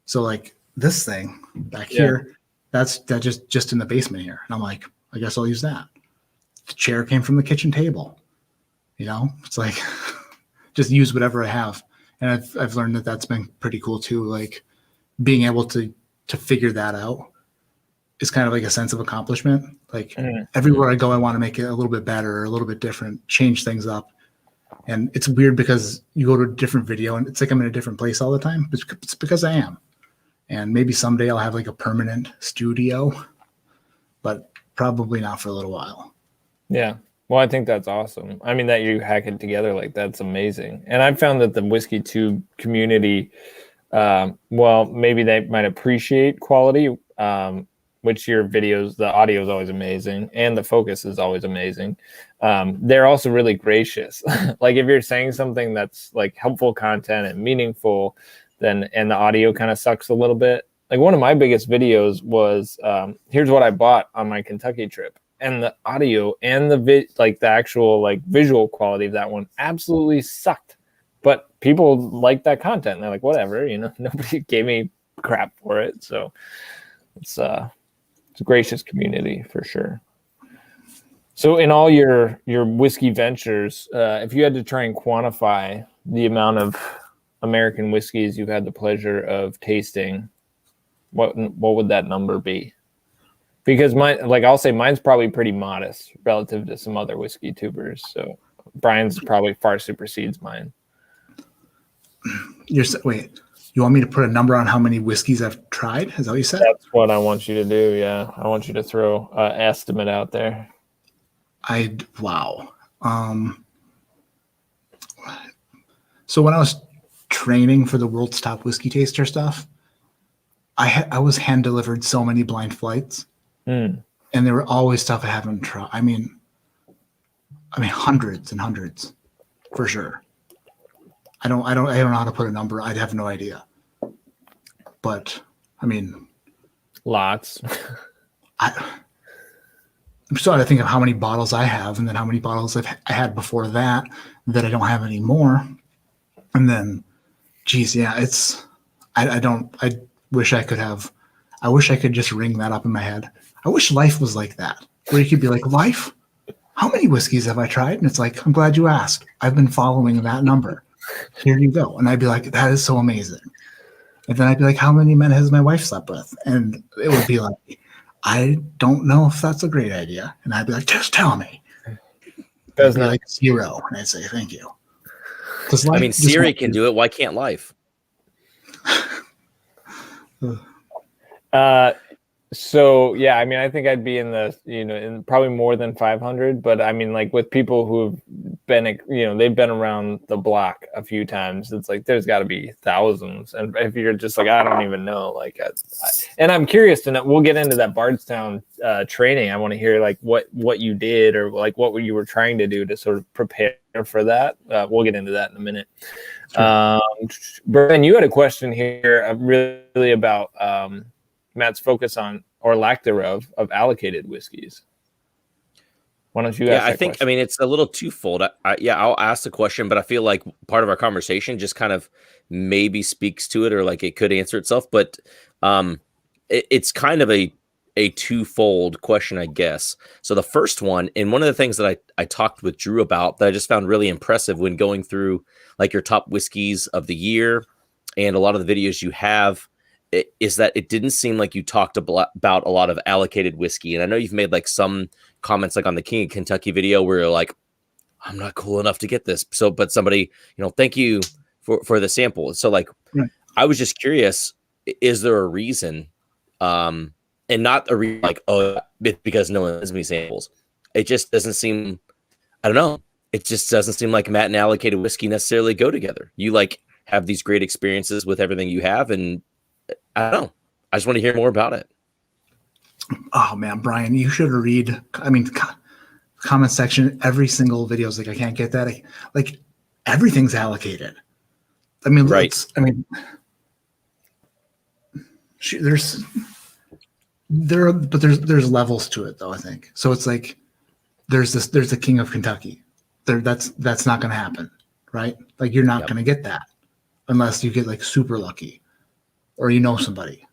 So like this thing back here, that's just in the basement here, and I'm like, I guess I'll use that. The chair came from the kitchen table. You know, it's like just use whatever I have, and I've learned that that's been pretty cool too. Like being able to figure that out is kind of like a sense of accomplishment. Like everywhere I go, I want to make it a little bit better, or a little bit different, change things up. And it's weird because you go to a different video and it's like I'm in a different place all the time. It's because I am. And maybe someday I'll have like a permanent studio, but probably not for a little while. Yeah. Well, I think that's awesome. I mean, that you hack it together, like that's amazing. And I've found that the WhiskeyTube community, well, maybe they might appreciate quality, which your videos, the audio is always amazing and the focus is always amazing. They're also really gracious. Like if you're saying something that's like helpful content and meaningful, then, and the audio kind of sucks a little bit. Like one of my biggest videos was, here's what I bought on my Kentucky trip. And the audio and the actual like visual quality of that one absolutely sucked. But people like that content. And they're like, whatever, you know, nobody gave me crap for it. So it's a gracious community for sure. So in all your whiskey ventures, if you had to try and quantify the amount of American whiskeys you've had the pleasure of tasting, what would that number be? Because mine, like I'll say, mine's probably pretty modest relative to some other whiskey tubers. So Brian's probably far supersedes mine. Wait, you want me to put a number on how many whiskeys I've tried? Is that what you said? That's what I want you to do. Yeah, I want you to throw an estimate out there. Wow. So when I was training for the World's Top Whiskey Taster stuff, I was hand delivered so many blind flights. And there were always stuff I haven't tried. I mean, hundreds and hundreds, for sure. I don't know how to put a number. I'd have no idea. But I mean, lots. I'm starting to think of how many bottles I have, and then how many bottles I had before that I don't have anymore. And then, geez, yeah, I wish I could just ring that up in my head. I wish life was like that, where you could be like, life, how many whiskeys have I tried? And it's like, I'm glad you asked. I've been following that number. Here you go. And I'd be like, that is so amazing. And then I'd be like, how many men has my wife slept with? And it would be like, I don't know if that's a great idea. And I'd be like, just tell me. It'd be like 0. And I'd say, thank you. I mean, Siri can do it. Why can't life? So yeah, I mean, I think I'd be in the, in probably more than 500, but I mean, like with people who've been, they've been around the block a few times, it's like, there's gotta be thousands. And if you're just like, I don't even know, like, and I'm curious to know, we'll get into that Bardstown training. I want to hear like what you did, or like what you were trying to do to sort of prepare for that. We'll get into that in a minute. Sure. Brian, you had a question here really about, Matt's focus on, or lack thereof, of allocated whiskeys. Why don't you ask that question? I mean, it's a little twofold. I'll ask the question, but I feel like part of our conversation just kind of maybe speaks to it, or like it could answer itself. But it's kind of a twofold question, I guess. So the first one, and one of the things that I talked with Drew about that I just found really impressive when going through like your top whiskeys of the year and a lot of the videos you have, is that it didn't seem like you talked about a lot of allocated whiskey. And I know you've made like some comments like on the King of Kentucky video where you're like, I'm not cool enough to get this. So, but somebody, thank you for the sample. So like, right. I was just curious, is there a reason, and not a reason like, oh, it's because no one sends me samples. It just doesn't seem, I don't know. It just doesn't seem like Matt and allocated whiskey necessarily go together. You like have these great experiences with everything you have. And I don't know. I just want to hear more about it. Oh man, Brian, you should read. I mean, comment section, every single video is like, I can't get that. Like everything's allocated. I mean, right. There's levels to it though, I think. So it's like, there's the King of Kentucky. That's not going to happen. Right. Like you're not going to get that unless you get like super lucky or somebody.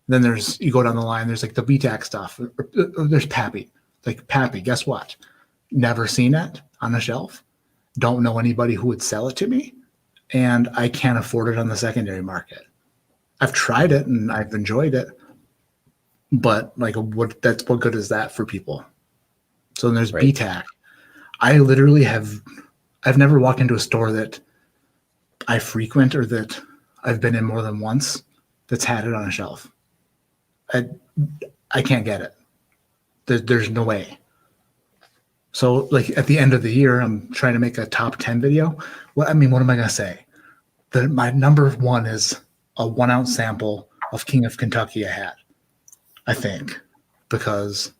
Then you go down the line, there's like the BTAC stuff. Or there's Pappy. Like Pappy, guess what? Never seen it on a shelf. Don't know anybody who would sell it to me. And I can't afford it on the secondary market. I've tried it and I've enjoyed it. But like what good is that for people? So then there's right. BTAC. I literally I've never walked into a store that I frequent or that I've been in more than once that's had it on a shelf. I can't get it. There's no way. So like at the end of the year, I'm trying to make a top 10 video. What am I going to say? My number one is a 1 ounce sample of King of Kentucky I had, I think, because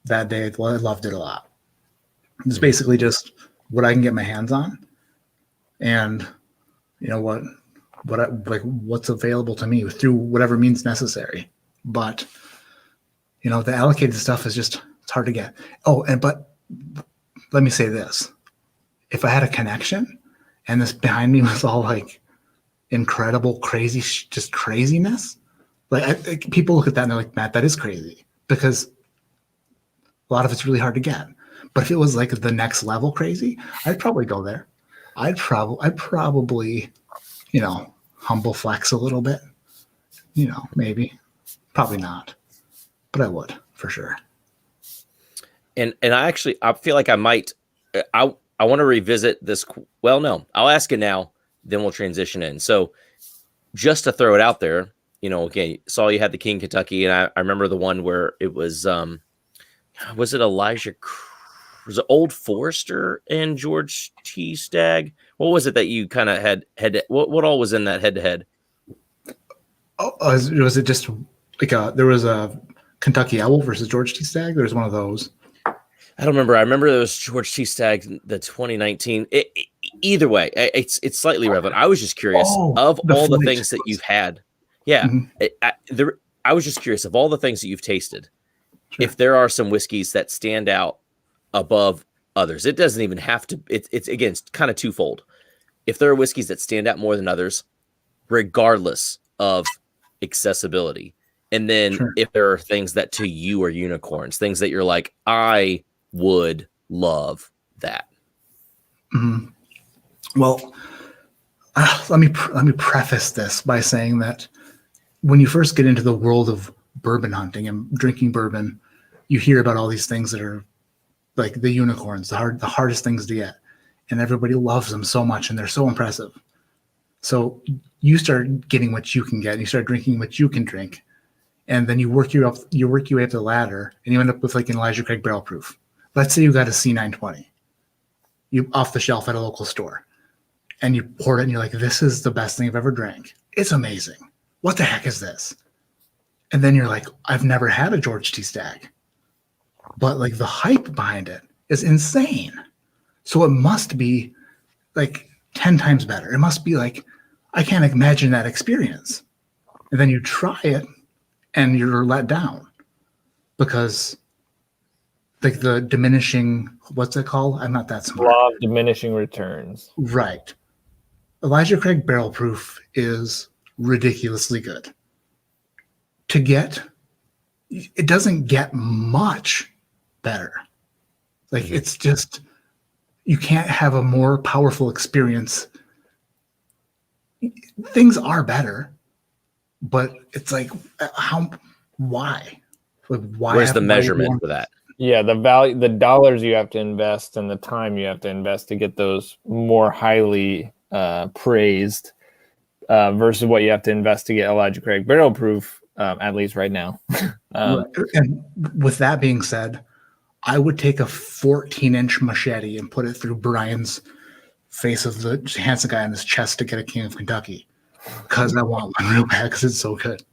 that day I loved it a lot. It's basically just what I can get my hands on, and what's available to me through whatever means necessary. But the allocated stuff is it's hard to get. Oh, but let me say this: if I had a connection, and this behind me was all like incredible, crazy, just craziness, like people look at that and they're like, Matt, that is crazy, because a lot of it's really hard to get. But if it was like the next level crazy, I'd probably go there. I'd probably, humble flex a little bit, maybe, probably not, but I would for sure. And I feel like I might, I want to revisit this. Well, no, I'll ask it now, then we'll transition in. So just to throw it out there, again, saw you had the King Kentucky, and I remember the one where it was it Elijah? Was it Old Forester and George T. Stagg? What was it that you kind of had? What all was in that head to head? Oh, was it just like there was a Kentucky Owl versus George T. Stagg? There was one of those. I don't remember. I remember there was George T. Stagg, the 2019. Either way, it's slightly relevant. I was just curious of all the things that you've had. Yeah, mm-hmm. I was just curious of all the things that you've tasted. Sure. If there are some whiskeys that stand out above others, it doesn't even have to. It's again, it's kind of twofold. If there are whiskeys that stand out more than others, regardless of accessibility, and then sure. If there are things that to you are unicorns, things that you're like, I would love that. Mm-hmm. Well, let me preface this by saying that when you first get into the world of bourbon hunting and drinking bourbon, you hear about all these things that are like the unicorns, the hardest things to get, and everybody loves them so much, and they're so impressive. So you start getting what you can get, and you start drinking what you can drink, and then you work your way up the ladder, and you end up with like an Elijah Craig barrel proof. Let's say you got a C920, you off the shelf at a local store, and you pour it, and you're like, "This is the best thing I've ever drank. It's amazing. What the heck is this?" And then you're like, "I've never had a George T. Stagg, but like the hype behind it is insane. So it must be like 10 times better. It must be like, I can't imagine that experience." And then you try it and you're let down because like the diminishing, what's it called? I'm not that smart. Law of diminishing returns. Right. Elijah Craig barrel proof is ridiculously good. It doesn't get much better. Like mm-hmm. It's just, you can't have a more powerful experience. Things are better, but it's like, why? Like, why? Where's the measurement for that? Yeah, the value, the dollars you have to invest and the time you have to invest to get those more highly praised versus what you have to invest to get Elijah Craig barrel proof, at least right now. And with that being said, I would take a 14-inch machete and put it through Brian's face of the handsome guy on his chest to get a King of Kentucky, because I want one real bad because it's so good.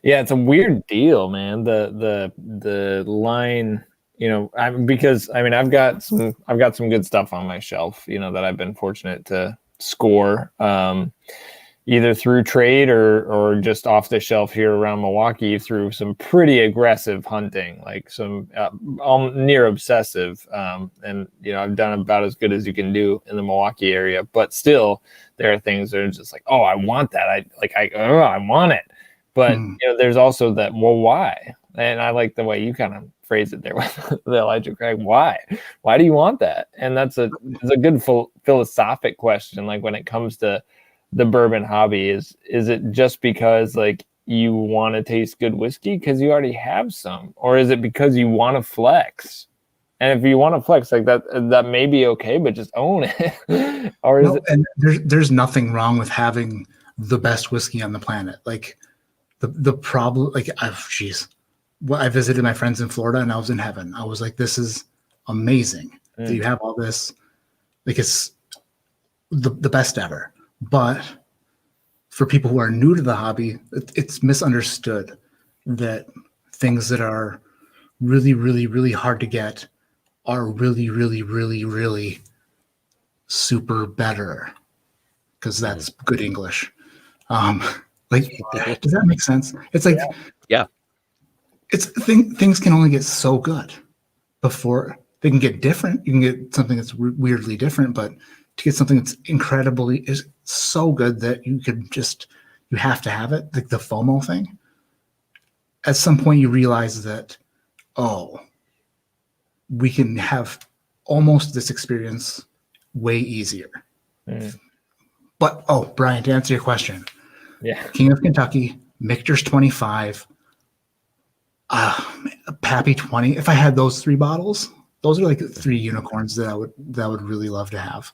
Yeah, it's a weird deal, man. The line, you know, I've got some good stuff on my shelf, you know, that I've been fortunate to score, either through trade or just off the shelf here around Milwaukee through some pretty aggressive hunting, like some near obsessive. And you know, I've done about as good as you can do in the Milwaukee area, but still, there are things that are just like, oh, I want that. I want it. But you know, there's also that, well, why? And I like the way you kind of phrase it there with the Elijah Craig. Why? Why do you want that? And it's a good philosophic question. Like when it comes to the bourbon hobby, is it just because like you want to taste good whiskey because you already have some, or is it because you want to flex? And if you want to flex like that may be okay, but just own it. Or is it? And there's nothing wrong with having the best whiskey on the planet. Like the problem, like I visited my friends in Florida and I was in heaven. I was like, this is amazing that you have all this. Like it's the best ever. But for people who are new to the hobby, it's misunderstood that things that are really, really, really hard to get are really, really, really, really super better, because that's good English. Like, does that make sense? It's like, yeah. It's things can only get so good before they can get different. You can get something that's weirdly different, but to get something that's incredibly is so good that you have to have it, like the FOMO thing. At some point you realize that, oh, we can have almost this experience way easier. But Brian, to answer your question, King of Kentucky, Michter's 25, Pappy 20. If I had those 3 bottles, those are like 3 unicorns that I would really love to have.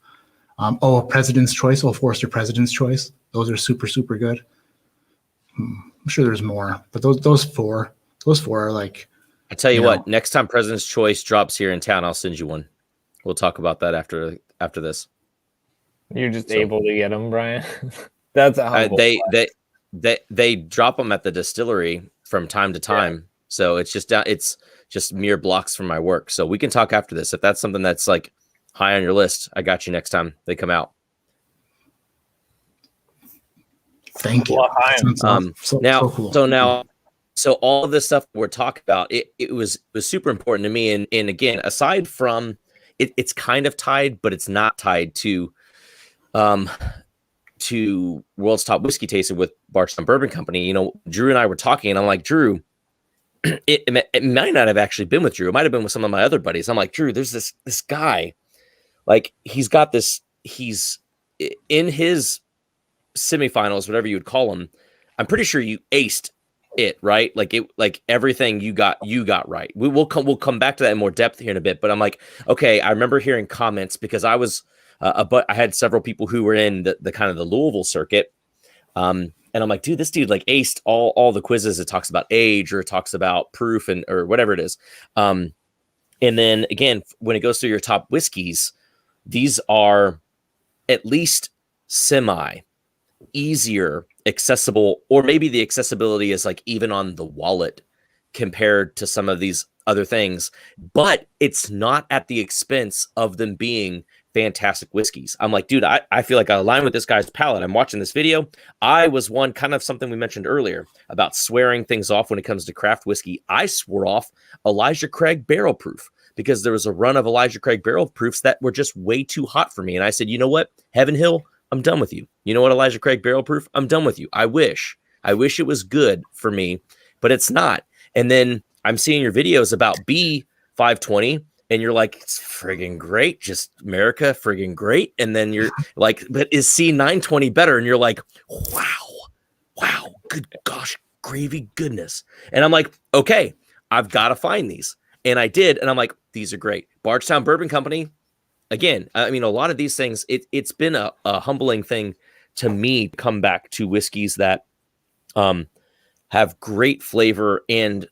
A President's Choice, Forester President's Choice. Those are super, super good. I'm sure there's more, but those four are like. I tell you what, next time President's Choice drops here in town, I'll send you one. We'll talk about that after this. You're just able to get them, Brian. That's a they drop them at the distillery from time to time. Yeah. So it's just mere blocks from my work. So we can talk after this if that's something that's like high on your list. I got you next time they come out. Thank you. So all of this stuff we're talking about, it was super important to me. And again, aside from it's kind of tied, but it's not tied to World's Top Whiskey Tasting with Bardstown Bourbon Company. You know, Drew and I were talking, and I'm like, Drew, it might not have actually been with Drew. It might have been with some of my other buddies. I'm like, Drew, there's this guy, like he's in his semifinals, whatever you would call him. I'm pretty sure you aced it, right? Like everything you got right. We'll come back to that in more depth here in a bit. But I'm like, okay, I remember hearing comments because I was, but I had several people who were in the kind of the Louisville circuit. And I'm like, dude, this dude like aced all the quizzes. It talks about age or it talks about proof or whatever it is. And then again, when it goes through your top whiskeys, these are at least semi easier, accessible, or maybe the accessibility is like even on the wallet compared to some of these other things, but it's not at the expense of them being fantastic whiskeys. I'm like, dude, I feel like I align with this guy's palate. I'm watching this video. I was one kind of something we mentioned earlier about swearing things off when it comes to craft whiskey. I swore off Elijah Craig barrel proof because there was a run of Elijah Craig barrel proofs that were just way too hot for me. And I said, you know what, Heaven Hill, I'm done with you. You know what, Elijah Craig barrel proof, I'm done with you. I wish it was good for me, but it's not. And then I'm seeing your videos about B520 and you're like, it's friggin' great. Just America, friggin' great. And then you're like, but is C920 better? And you're like, wow, good gosh, gravy goodness. And I'm like, okay, I've got to find these. And I did, and I'm like, these are great. Bardstown Bourbon Company. Again, I mean, a lot of these things, it's been a humbling thing to me to come back to whiskeys that have great flavor and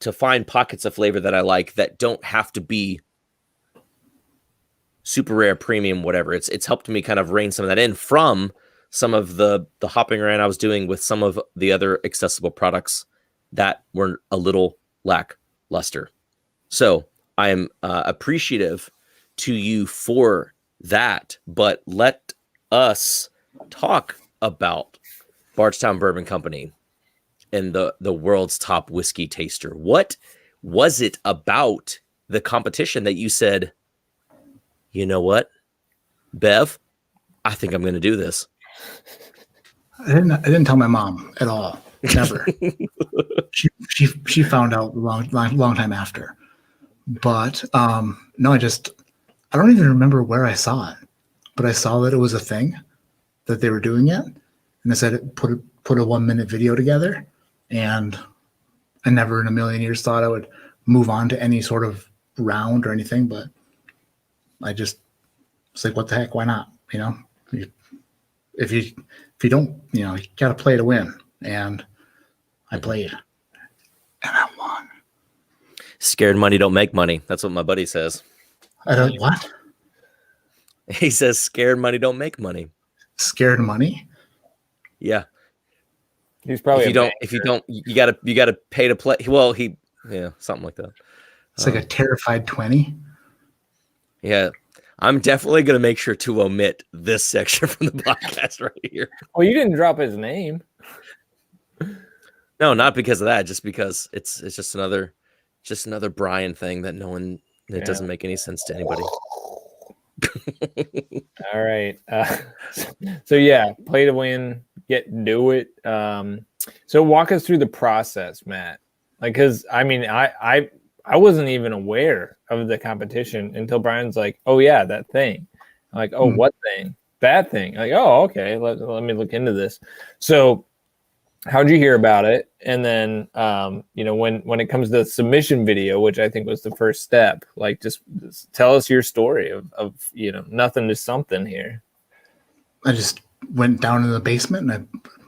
to find pockets of flavor that I like that don't have to be super rare, premium, whatever. It's helped me kind of rein some of that in from some of the hopping around I was doing with some of the other accessible products that were a little lackluster. So I am appreciative to you for that, but let us talk about Bardstown Bourbon Company and the world's top whiskey taster. What was it about the competition that you said, you know what, Bev, I think I'm going to do this? I didn't tell my mom at all. Never. she found out a long time after. But no, I don't even remember where I saw it, but I saw that it was a thing, that they were doing it, and I said put a 1 minute video together, and I never in a million years thought I would move on to any sort of round or anything, but I just was like, what the heck, why not? You know, if you don't, you know, you got to play to win, and I played, and I won. Scared money don't make money. That's what my buddy says. I don't what? He says scared money don't make money. Scared money? Yeah. He's probably if you don't, you gotta pay to play. Well, something like that. It's like a terrified 20. Yeah. I'm definitely gonna make sure to omit this section from the podcast right here. Well, you didn't drop his name. No, not because of that, just because it's just another Brian thing that it doesn't make any sense to anybody. All right. So yeah, play to win, do it. So walk us through the process, Matt. Like, cause I mean, I wasn't even aware of the competition until Brian's like, oh yeah, that thing. I'm like, oh, what thing? That thing. Like, oh, okay. Let me look into this. So how'd you hear about it? And then, when it comes to the submission video, which I think was the first step, like just tell us your story of nothing to something here. I just went down in the basement and I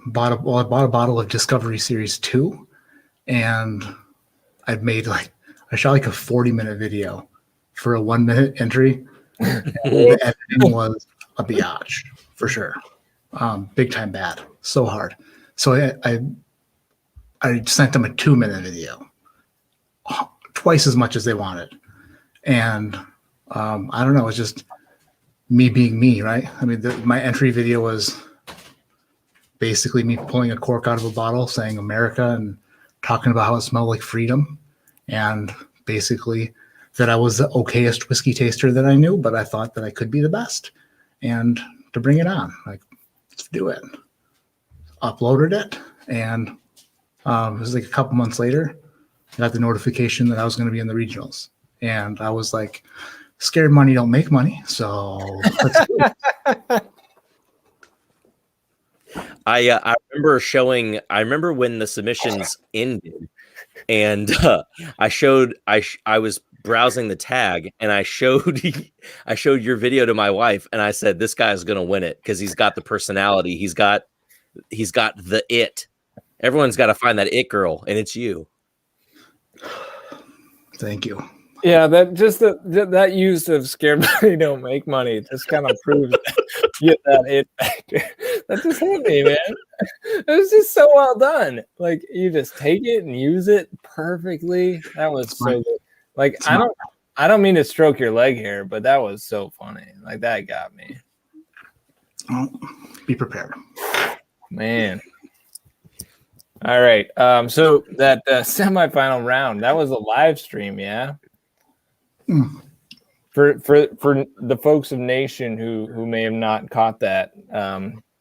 bought a bottle of Discovery Series 2, and I shot like a 40-minute video for a 1 minute entry. The editing was a biatch for sure. Big time bad. So hard. So I sent them a 2 minute video, twice as much as they wanted. And I don't know, it's just me being me, right? I mean, my entry video was basically me pulling a cork out of a bottle saying America and talking about how it smelled like freedom, and basically that I was the okayest whiskey taster that I knew, but I thought that I could be the best, and to bring it on, like, let's do it. Uploaded it, and it was like a couple months later, I got the notification that I was going to be in the regionals, and I was like, scared money don't make money, so let's do it. I remember when the submissions ended, and I was browsing the tag, and I showed your video to my wife, and I said, this guy's gonna win it because he's got the personality, he's got the it. Everyone's got to find that it girl, and it's you. Thank you. Yeah, that use of scared money don't make money just kind of proves get that it factor. That just hit me, man. It was just so well done. Like, you just take it and use it perfectly. That was so good. Like, I don't mean to stroke your leg hair, but that was so funny. Like, that got me. Well, be prepared, man. All right. So that semifinal round, that was a live stream, yeah. For the folks of Nation who may have not caught that,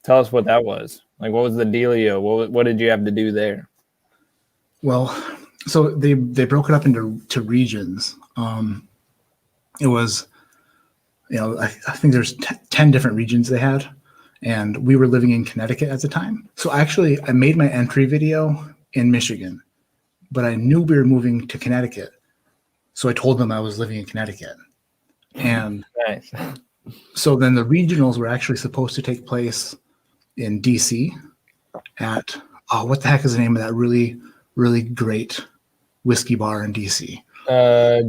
tell us what that was. Like, what was the dealio? What did you have to do there? Well, so they broke it up into regions. It was, I think there's 10 different regions they had, and we were living in Connecticut at the time. So actually, I made my entry video in Michigan, but I knew we were moving to Connecticut. So I told them I was living in Connecticut. And Nice. so then the regionals were actually supposed to take place in DC at, what the heck is the name of that really, really great whiskey bar in DC?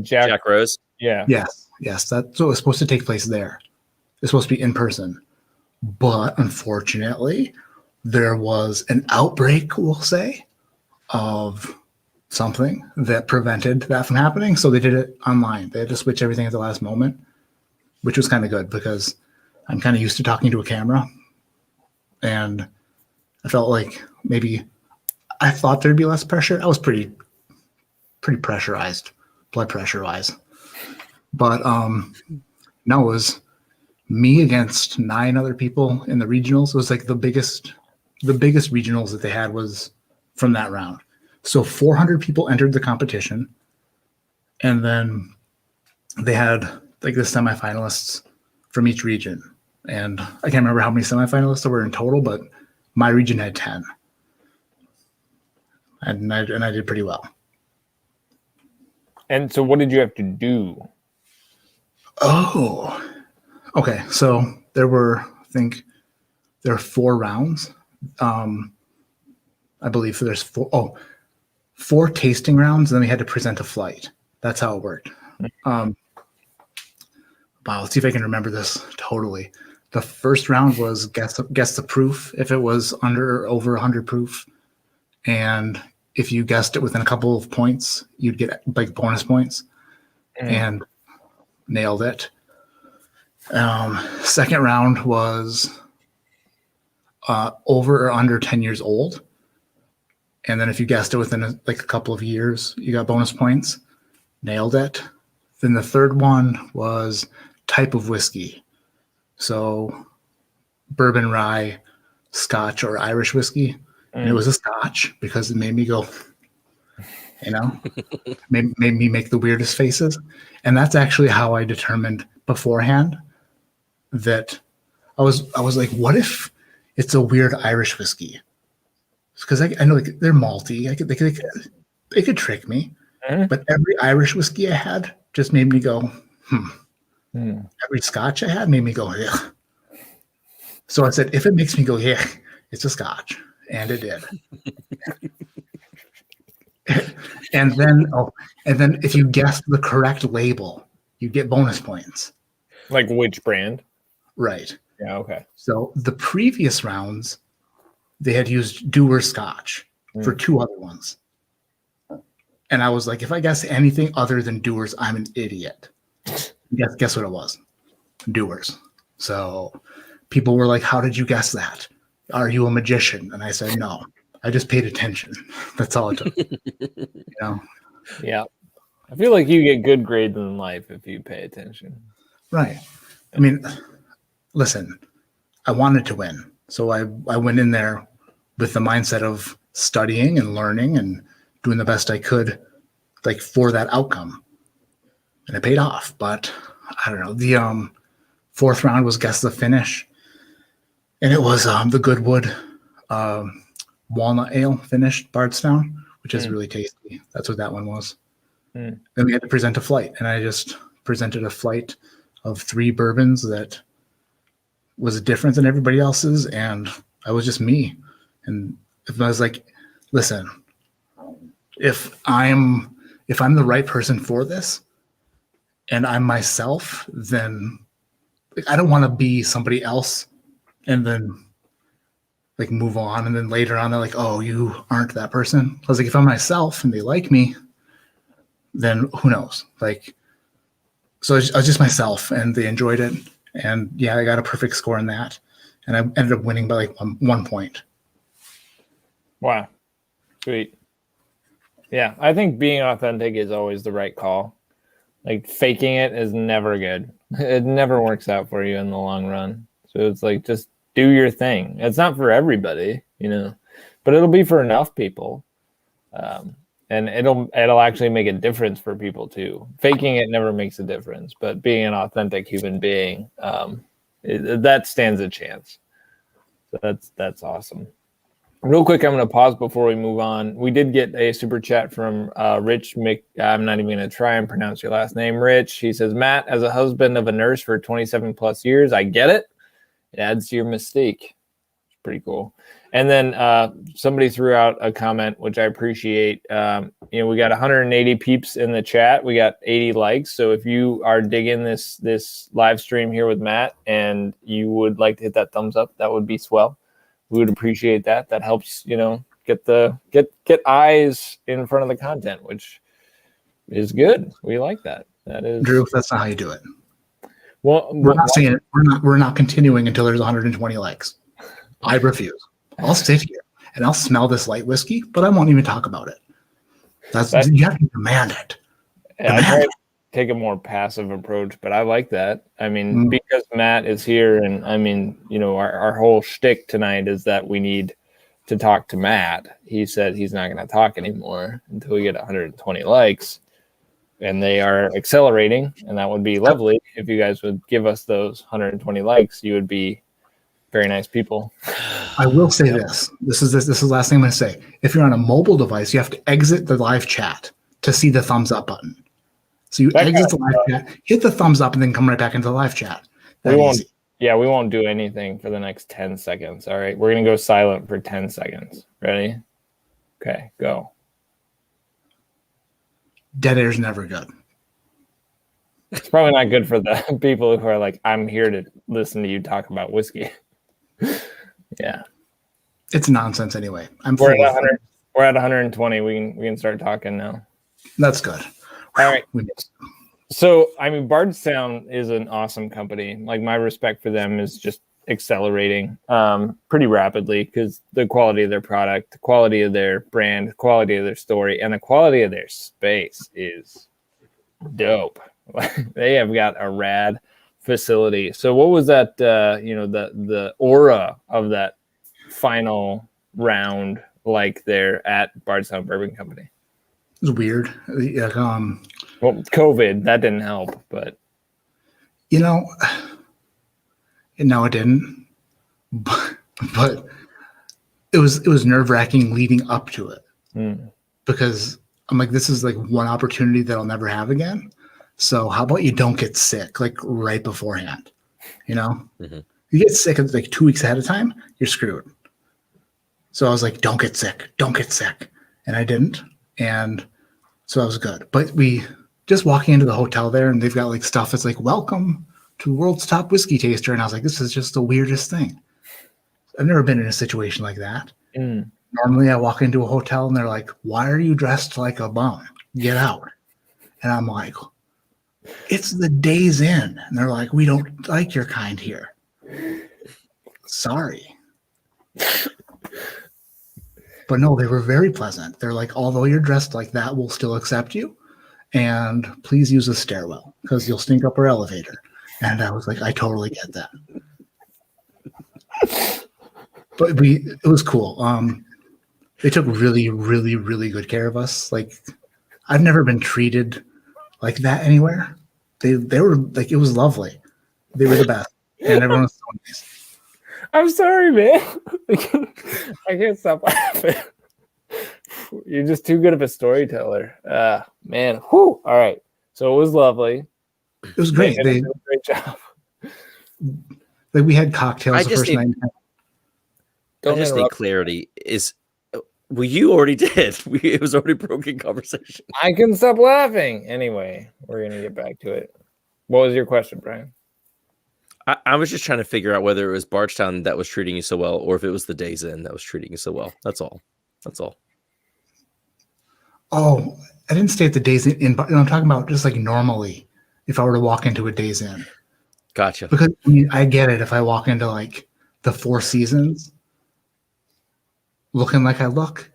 Jack Rose. Yeah. Yes. So it was supposed to take place there. It's supposed to be in person. But unfortunately, there was an outbreak, we'll say, of something that prevented that from happening. So they did it online. They had to switch everything at the last moment, which was kind of good because I'm kind of used to talking to a camera. And I felt like maybe I thought there'd be less pressure. I was pretty pressurized, blood pressure wise. But no, it was me against 9 other people in the regionals. It was like the biggest regionals that they had was from that round. So 400 people entered the competition, and then they had like the semifinalists from each region. And I can't remember how many semifinalists there were in total, but my region had 10, and I did pretty well. And so, what did you have to do? Oh, okay. So there were 4 rounds. I believe there's 4 tasting rounds, and then we had to present a flight. That's how it worked. Wow, let's see if I can remember this totally. The first round was guess the proof, if it was under or over 100 proof. And if you guessed it within a couple of points, you'd get like bonus points. And nailed it. Second round was over or under 10 years old. And then if you guessed it within a couple of years, you got bonus points. Nailed it. Then the third one was type of whiskey. So bourbon, rye, Scotch, or Irish whiskey. And it was a Scotch because it made me go, made me make the weirdest faces. And that's actually how I determined beforehand that I was like, what if it's a weird Irish whiskey? Because I know they're malty. They could trick me. But every Irish whiskey I had just made me go, Every Scotch I had made me go, yeah. So I said, if it makes me go, yeah, it's a Scotch. And it did. and then if you guessed the correct label, you get bonus points. Like which brand? Right. Yeah, okay. So the previous rounds, they had used Dewar Scotch for 2 other ones. And I was like, if I guess anything other than Dewar's, I'm an idiot. Guess what it was? Dewar's. So people were like, how did you guess that? Are you a magician? And I said, no, I just paid attention. That's all it took. Yeah. I feel like you get good grades in life if you pay attention. Right. I mean, listen, I wanted to win. So I went in there with the mindset of studying and learning and doing the best I could, for that outcome. And it paid off. But I don't know. The 4th round was guess the finish. And it was the Goodwood walnut ale finished Bardstown, which is really tasty. That's what that one was. Then we had to present a flight. And I just presented a flight of 3 bourbons that was different than everybody else's. And I was just me. And if I was like, listen, if I'm the right person for this and I'm myself, then I don't want to be somebody else and then move on. And then later on, they're like, oh, you aren't that person. I was like, if I'm myself and they like me, then who knows? So I was just myself and they enjoyed it. And yeah, I got a perfect score in that. And I ended up winning by 1 point. Wow. Sweet. Yeah, I think being authentic is always the right call. Faking it is never good. It never works out for you in the long run. So it's just do your thing. It's not for everybody, but it'll be for enough people. And it'll actually make a difference for people too. Faking it never makes a difference, but being an authentic human being, that stands a chance. So that's awesome. Real quick, I'm going to pause before we move on. We did get a super chat from Rich Mc. I'm not even going to try and pronounce your last name, Rich. He says, Matt, as a husband of a nurse for 27 plus years, I get it. It adds to your mystique. It's pretty cool. And then somebody threw out a comment, which I appreciate. We got 180 peeps in the chat. We got 80 likes. So if you are digging this live stream here with Matt and you would like to hit that thumbs up, that would be swell. We would appreciate that. That helps, get eyes in front of the content, which is good. We like that. That is Drew. That's not how you do it. Well, we're not saying it. We're not continuing until there's 120 likes. I refuse. I'll sit here and I'll smell this light whiskey, but I won't even talk about it. You have to demand it. I try to take a more passive approach, but I like that. I mean, because Matt is here, and I mean, our whole shtick tonight is that we need to talk to Matt. He said he's not going to talk anymore until we get 120 likes, and they are accelerating, and that would be lovely if you guys would give us those 120 likes. You would be very nice people. I will say this. This is the last thing I'm going to say. If you're on a mobile device, you have to exit the live chat to see the thumbs up button. So you exit the live chat, hit the thumbs up, and then come right back into the live chat. We won't do anything for the next 10 seconds. All right. We're going to go silent for 10 seconds. Ready? Okay, go. Dead air is never good. It's probably not good for the people who are like, I'm here to listen to you talk about whiskey. Yeah. It's nonsense anyway. We're at 120. We can start talking now. That's good. All right. So, I mean, Bardstown is an awesome company. Like, my respect for them is just accelerating pretty rapidly because the quality of their product, the quality of their brand, the quality of their story, and the quality of their space is dope. They have got a rad facility. So what was that, the aura of that final round like there at Bardstown Bourbon Company? It was weird. Well, COVID, that didn't help, but no, it didn't. But it was nerve-wracking leading up to it because I'm like, this is like one opportunity that I'll never have again. So how about you don't get sick like right beforehand? You get sick like 2 weeks ahead of time, you're screwed. So I was like, don't get sick, and I didn't. And so that was good. But we just walking into the hotel there, and they've got like stuff that's like, welcome to World's Top Whiskey Taster. And I was like, this is just the weirdest thing. I've never been in a situation like that. Normally I walk into a hotel and they're like, why are you dressed like a bum? Get out. And I'm like, it's the Days Inn. And they're like, we don't like your kind here. Sorry. But no, they were very pleasant. They're like, although you're dressed like that, we'll still accept you. And please use a stairwell because you'll stink up our elevator. And I was like, I totally get that. But it was cool. They took really, really, really good care of us. Like, I've never been treated like that anywhere. They were like, it was lovely. They were the best. And everyone was so nice. I'm sorry, man. I can't stop laughing. You're just too good of a storyteller. Man. Whew. All right. So it was lovely. It was great. They did a great job. Like, we had cocktails the first night. I just need clarity. Well, you already did. It was already broken conversation. I can stop laughing. Anyway, we're going to get back to it. What was your question, Brian? I was just trying to figure out whether it was Bardstown that was treating you so well or if it was the Days Inn that was treating you so well. That's all. Oh, I didn't stay at the Days Inn. I'm talking about just like normally if I were to walk into a Days Inn. Gotcha. Because I get it if I walk into like the Four Seasons looking like I look,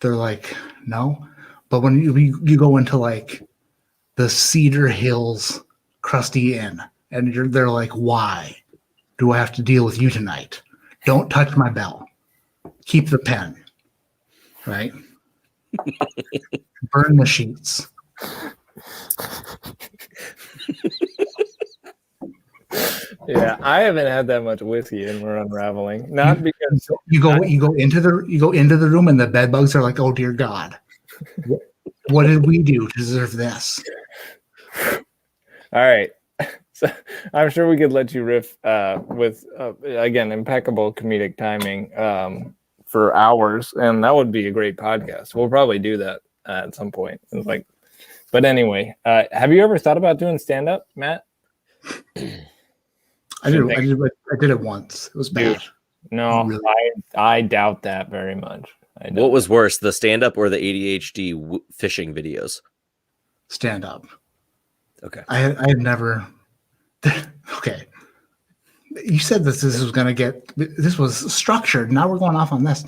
they're like, no. But when you go into like the Cedar Hills Crusty Inn, and they're like, why do I have to deal with you tonight? Don't touch my bell. Keep the pen. Right? Burn the sheets. Yeah, I haven't had that much whiskey and we're unraveling. Not because you go into the room and the bed bugs are like, oh dear God, what did we do to deserve this? All right. So I'm sure we could let you riff with again impeccable comedic timing for hours, and that would be a great podcast. We'll probably do that at some point. It's like, but anyway, have you ever thought about doing stand up, Matt? I did it once. It was bad. No, really? I doubt that very much. What was worse, the stand up or the ADHD fishing videos? Stand up. Okay. I had never. Okay. You said this was going to get. This was structured. Now we're going off on this.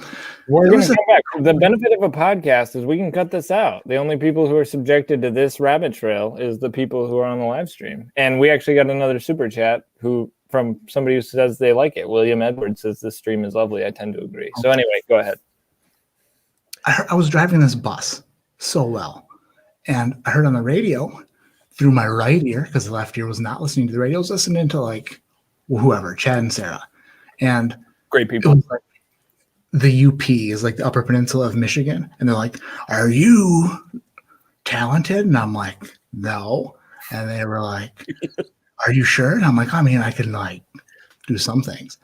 We're going to come back. The benefit of a podcast is we can cut this out. The only people who are subjected to this rabbit trail is the people who are on the live stream. And we actually got another super chat from somebody who says they like it. William Edwards says this stream is lovely. I tend to agree. So anyway, go ahead. I was driving this bus so well, and I heard on the radio through my right ear, because the left ear was not listening to the radio. I was listening to like whoever, Chad and Sarah, and great people. Like, the UP is like the Upper Peninsula of Michigan, and they're like, "Are you talented?" And I'm like, "No," and they were like, "Are you sure?" And I'm like, "I mean, I can like do some things,"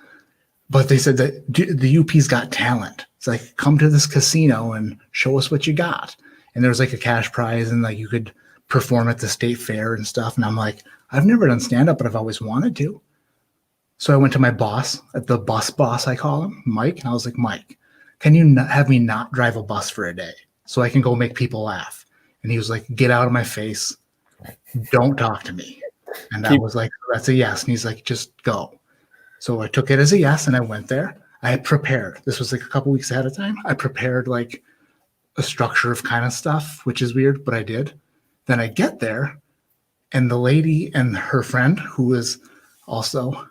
but they said that the UP's got talent. It's like, come to this casino and show us what you got. And there was like a cash prize, and like you could perform at the state fair and stuff. And I'm like, I've never done stand up, but I've always wanted to. So I went to my boss, at the bus boss, I call him, Mike. And I was like, Mike, can you have me not drive a bus for a day so I can go make people laugh? And he was like, get out of my face. Don't talk to me. And I was like, that's a yes. And he's like, just go. So I took it as a yes, and I went there. I had prepared. This was like a couple weeks ahead of time. I prepared like a structure of kind of stuff, which is weird, but I did. Then I get there, and the lady and her friend, who was also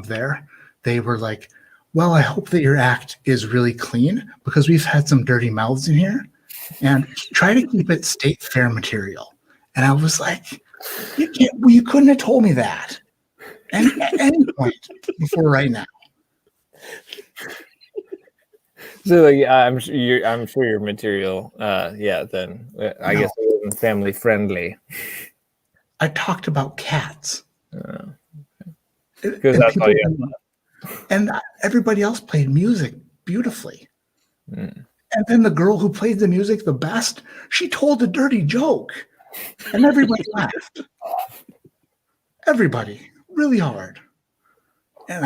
there, they were like, well, I hope that your act is really clean because we've had some dirty mouths in here, and try to keep it state fair material. And I was like, you couldn't have told me that at any point before right now. So like, I'm sure your material, then I guess it wasn't family friendly. I talked about cats. Because that's all you have. And everybody else played music beautifully. Mm. And then the girl who played the music the best, she told a dirty joke, and everybody laughed. Everybody, really hard. And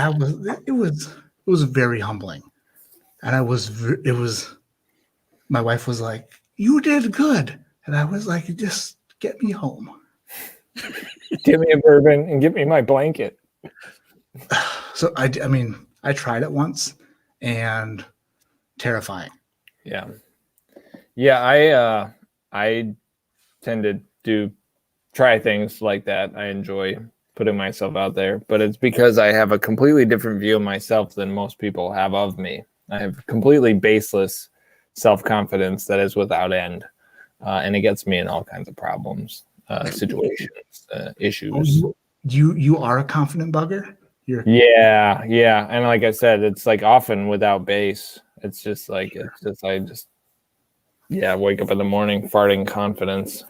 it was very humbling. And my wife was like, you did good. And I was like, just get me home. Give me a bourbon and give me my blanket. So I mean, I tried it once, and terrifying. Yeah. Yeah. I tend to try things like that. I enjoy putting myself out there, but it's because I have a completely different view of myself than most people have of me. I have completely baseless self-confidence that is without end, and it gets me in all kinds of problems, situations, issues. You are a confident bugger? Yeah, and like I said, it's like often without base. It's just like I wake up in the morning farting confidence.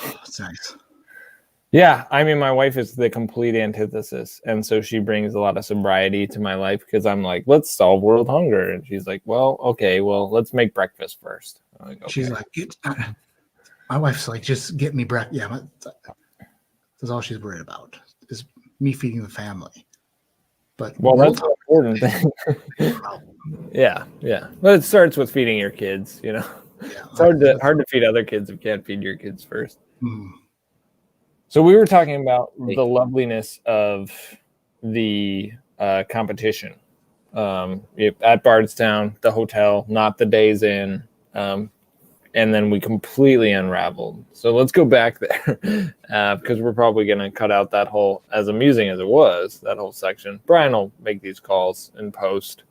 That's nice. Yeah, I mean, my wife is the complete antithesis, and so she brings a lot of sobriety to my life because I'm like, let's solve world hunger, and she's like, let's make breakfast first. I'm like, okay. She's like, my wife's like, just get me breakfast. Yeah, that's all she's worried about is me feeding the family. But that's an important thing. Yeah, but it starts with feeding your kids. You know, it's hard to feed other kids if you can't feed your kids first. Mm. So we were talking about the loveliness of the competition at Bardstown, the hotel, not the Days Inn, and then we completely unraveled. So let's go back there because we're probably going to cut out that whole, as amusing as it was, that whole section. Brian will make these calls in post.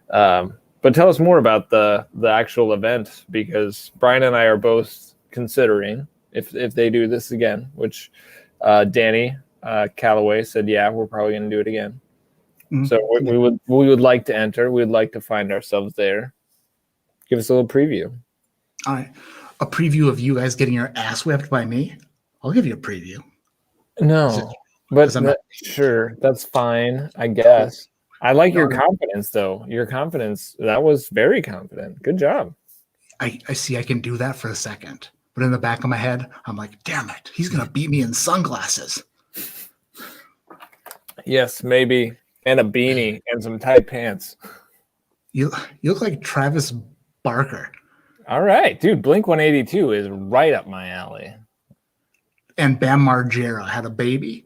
But tell us more about the actual event, because Brian and I are both considering if they do this again, which Danny Callaway said, yeah, we're probably going to do it again. So we would like to enter. We'd like to find ourselves there. Give us a little preview. All right. A preview of you guys getting your ass whipped by me? I'll give you a preview. No, but sure, that's fine, I guess. I like your confidence, though. Your confidence, that was very confident. Good job. I see I can do that for a second. But in the back of my head, I'm like, damn it, he's going to beat me in sunglasses. Yes, maybe. And a beanie and some tight pants. You look like Travis Barker. All right, dude. Blink 182 is right up my alley. And Bam Margera had a baby,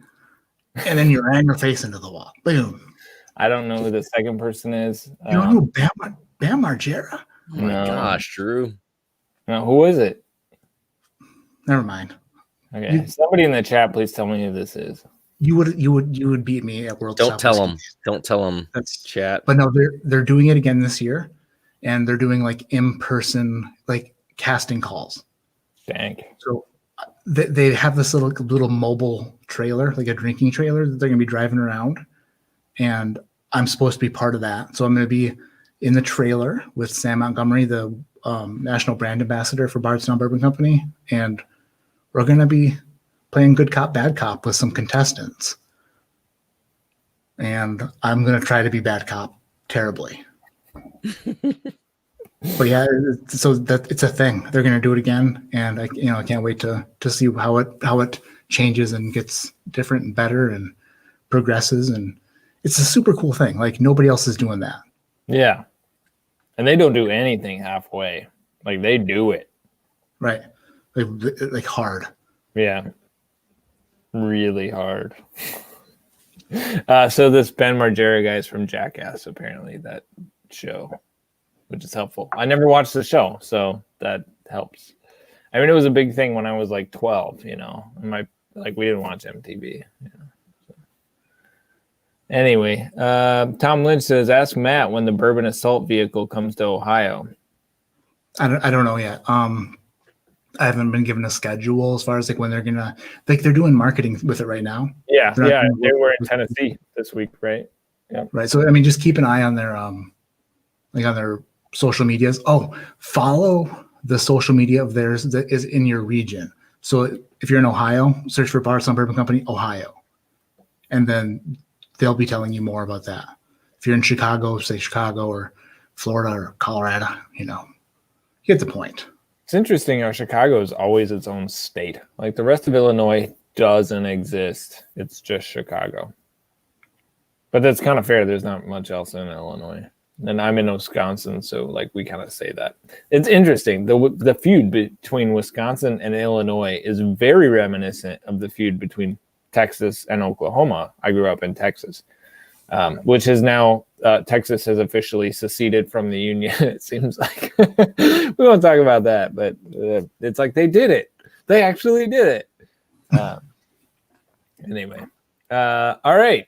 and then you ran your face into the wall. Boom. I don't know who the second person is. You don't know Bam Margera? Oh my gosh, Drew. No, who is it? Never mind. Okay, somebody in the chat, please tell me who this is. You would beat me at World. Don't tell them. Don't tell them. That's chat. But no, they're doing it again this year, and they're doing like in-person like casting calls. Dang. So they have this little mobile trailer, like a drinking trailer that they're gonna be driving around, and I'm supposed to be part of that. So I'm gonna be in the trailer with Sam Montgomery, the national brand ambassador for Bardstown Bourbon Company, and we're gonna be playing good cop, bad cop with some contestants. And I'm going to try to be bad cop terribly. But yeah, so that it's a thing. They're going to do it again. And I can't wait to see how it changes and gets different and better and progresses. And it's a super cool thing. Like nobody else is doing that. Yeah. And they don't do anything halfway. Like they do it. Right. Like hard. Yeah. Really hard. So this Ben Margera guy is from Jackass, apparently, that show, which is helpful. I never watched the show, so that helps. I mean, it was a big thing when I was like 12, we didn't watch MTV. So. Anyway, Tom Lynch says, ask Matt when the bourbon assault vehicle comes to Ohio. I don't know yet. I haven't been given a schedule as far as like when they're gonna they're doing marketing with it right now. Yeah, they were in Tennessee this week, right? Yeah, right. So I mean, just keep an eye on their on their social medias. Oh, follow the social media of theirs that is in your region. So if you're in Ohio, search for Bardstown Bourbon Company Ohio, and then they'll be telling you more about that. If you're in Chicago, say Chicago or Florida or Colorado, you get the point. It's interesting how Chicago is always its own state. Like the rest of Illinois doesn't exist. It's just Chicago. But that's kind of fair. There's not much else in Illinois. And I'm in Wisconsin, so like we kind of say that. It's interesting. The feud between Wisconsin and Illinois is very reminiscent of the feud between Texas and Oklahoma. I grew up in Texas, which is now Texas has officially seceded from the union. It seems like we won't talk about that, but it's like they did it. They actually did it. Anyway, all right.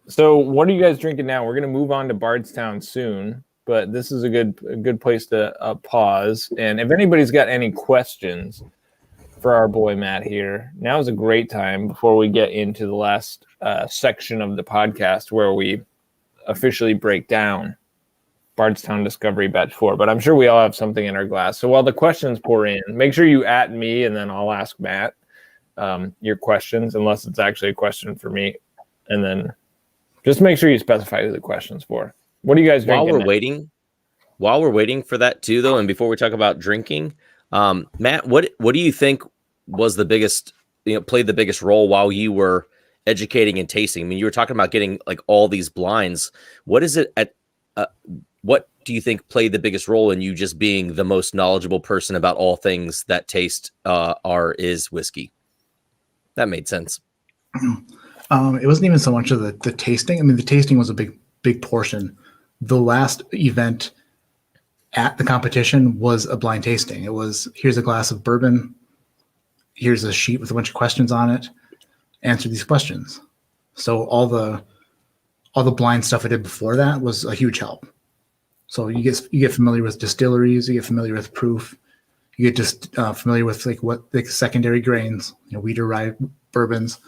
So what are you guys drinking now? We're gonna move on to Bardstown soon, but this is a good place to pause. And if anybody's got any questions for our boy Matt here, now is a great time before we get into the last section of the podcast where we officially break down Bardstown Discovery Batch 4. But I'm sure we all have something in our glass. So while the questions pour in, make sure you at me and then I'll ask Matt your questions, unless it's actually a question for me. And then just make sure you specify who the question's for. What are you guys drinking? While we're waiting for that too, though, and before we talk about drinking, Matt, what do you think was the biggest, played the biggest role while you were educating and tasting? I mean, you were talking about getting like all these blinds. What is it what do you think played the biggest role in you just being the most knowledgeable person about all things that taste is whiskey? That made sense. It wasn't even so much of the tasting. I mean, the tasting was a big portion. The last event at the competition was a blind tasting. It was, here's a glass of bourbon. Here's a sheet with a bunch of questions on it. Answer these questions. So all the blind stuff I did before that was a huge help. So you get familiar with distilleries, you get familiar with proof, you get just familiar with like what the secondary grains, wheat or rye bourbons,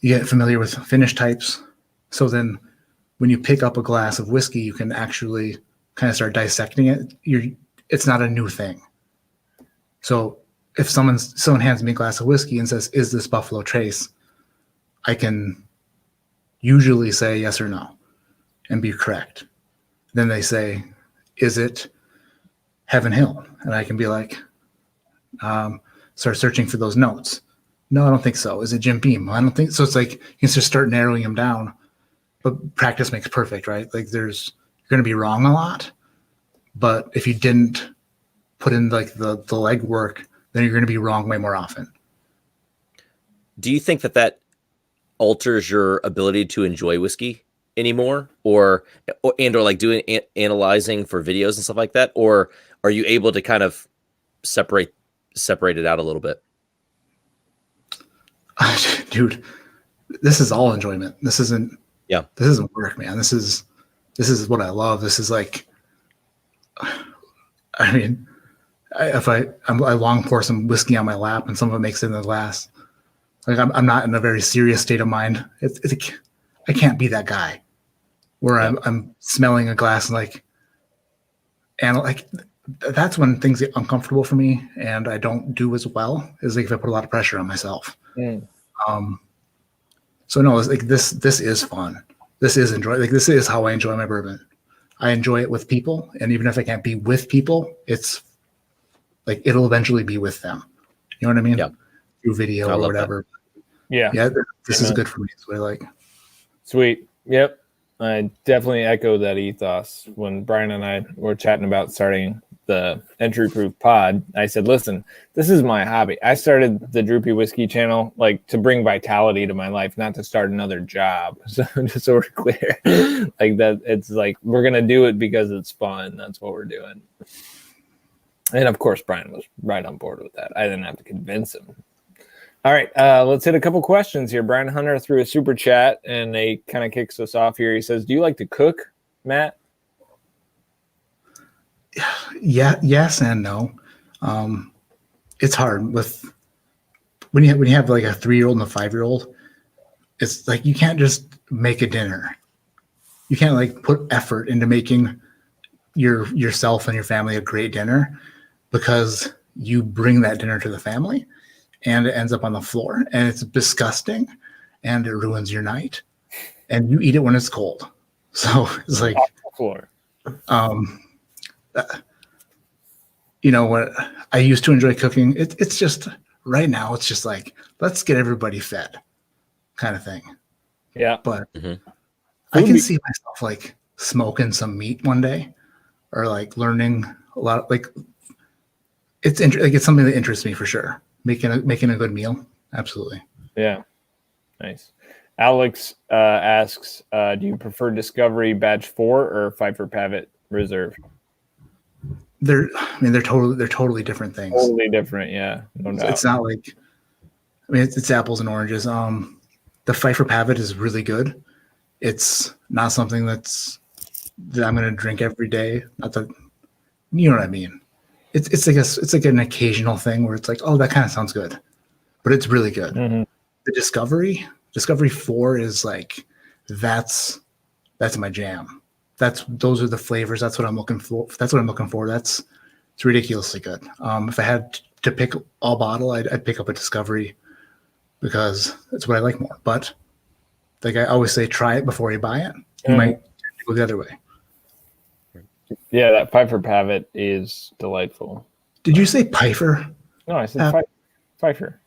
you get familiar with finish types. So then when you pick up a glass of whiskey, you can actually kind of start dissecting it. It's not a new thing. So if someone hands me a glass of whiskey and says, "Is this Buffalo Trace?" I can usually say yes or no and be correct. Then they say, "Is it Heaven Hill?" And I can be like, start searching for those notes. No, I don't think so. Is it Jim Beam? I don't think so. It's like you can just start narrowing them down. But practice makes perfect, right? Like you're going to be wrong a lot. But if you didn't put in like the legwork, then you're going to be wrong way more often. Do you think that alters your ability to enjoy whiskey anymore, or like doing analyzing for videos and stuff like that, or are you able to kind of separate it out a little bit? Dude, this is all enjoyment. This isn't work, man. This is what I love. This is like, I mean, I long pour some whiskey on my lap and some of it makes it in the glass. Like I'm not in a very serious state of mind. I can't be that guy where I'm smelling a glass and that's when things get uncomfortable for me and I don't do as well as like if I put a lot of pressure on myself. So no, it's like this is fun. This is this is how I enjoy my bourbon. I enjoy it with people, and even if I can't be with people, it's like it'll eventually be with them. You know what I mean? Yeah. Through video or whatever. That. Yeah. This is good for me. It's what I like. Sweet. Yep. I definitely echo that ethos. When Brian and I were chatting about starting the Entry Proof Pod, I said, listen, this is my hobby. I started the Droopy Whiskey channel like to bring vitality to my life, not to start another job. So just so we're clear, like that, it's like we're going to do it because it's fun. That's what we're doing. And of course, Brian was right on board with that. I didn't have to convince him. All right, let's hit a couple questions here. Brian Hunter threw a super chat, and they kind of kicks us off here. He says, do you like to cook, Matt? Yeah, yes and no. It's hard when you have like a 3-year-old and a 5-year-old. It's like you can't just make a dinner. You can't like put effort into making yourself and your family a great dinner because you bring that dinner to the family and it ends up on the floor and it's disgusting and it ruins your night and you eat it when it's cold. So it's like off the floor. You know what? I used to enjoy cooking. It's just right now. It's just like let's get everybody fed, kind of thing. Yeah. But I can see myself like smoking some meat one day, or like learning a lot. Like it's something that interests me for sure. Making a good meal, absolutely. Yeah, nice. Alex asks, do you prefer Discovery Batch 4 or Pfeiffer Pavitt Reserve? They're totally different things. Totally different, yeah. No doubt. It's not like, it's apples and oranges. The Pfeiffer Pavitt is really good. It's not something that I'm going to drink every day. Not that, you know what I mean. It's like an occasional thing where it's like, oh, that kind of sounds good, but it's really good. Mm-hmm. The Discovery 4 is like, that's my jam. Those are the flavors. That's what I'm looking for. It's ridiculously good. If I had to pick all bottle, I'd pick up a Discovery because that's what I like more. But like I always say, try it before you buy it. You might go the other way. Yeah, that Pfeiffer Pavitt is delightful. Did you say Pfeiffer? No, I said Pfeiffer.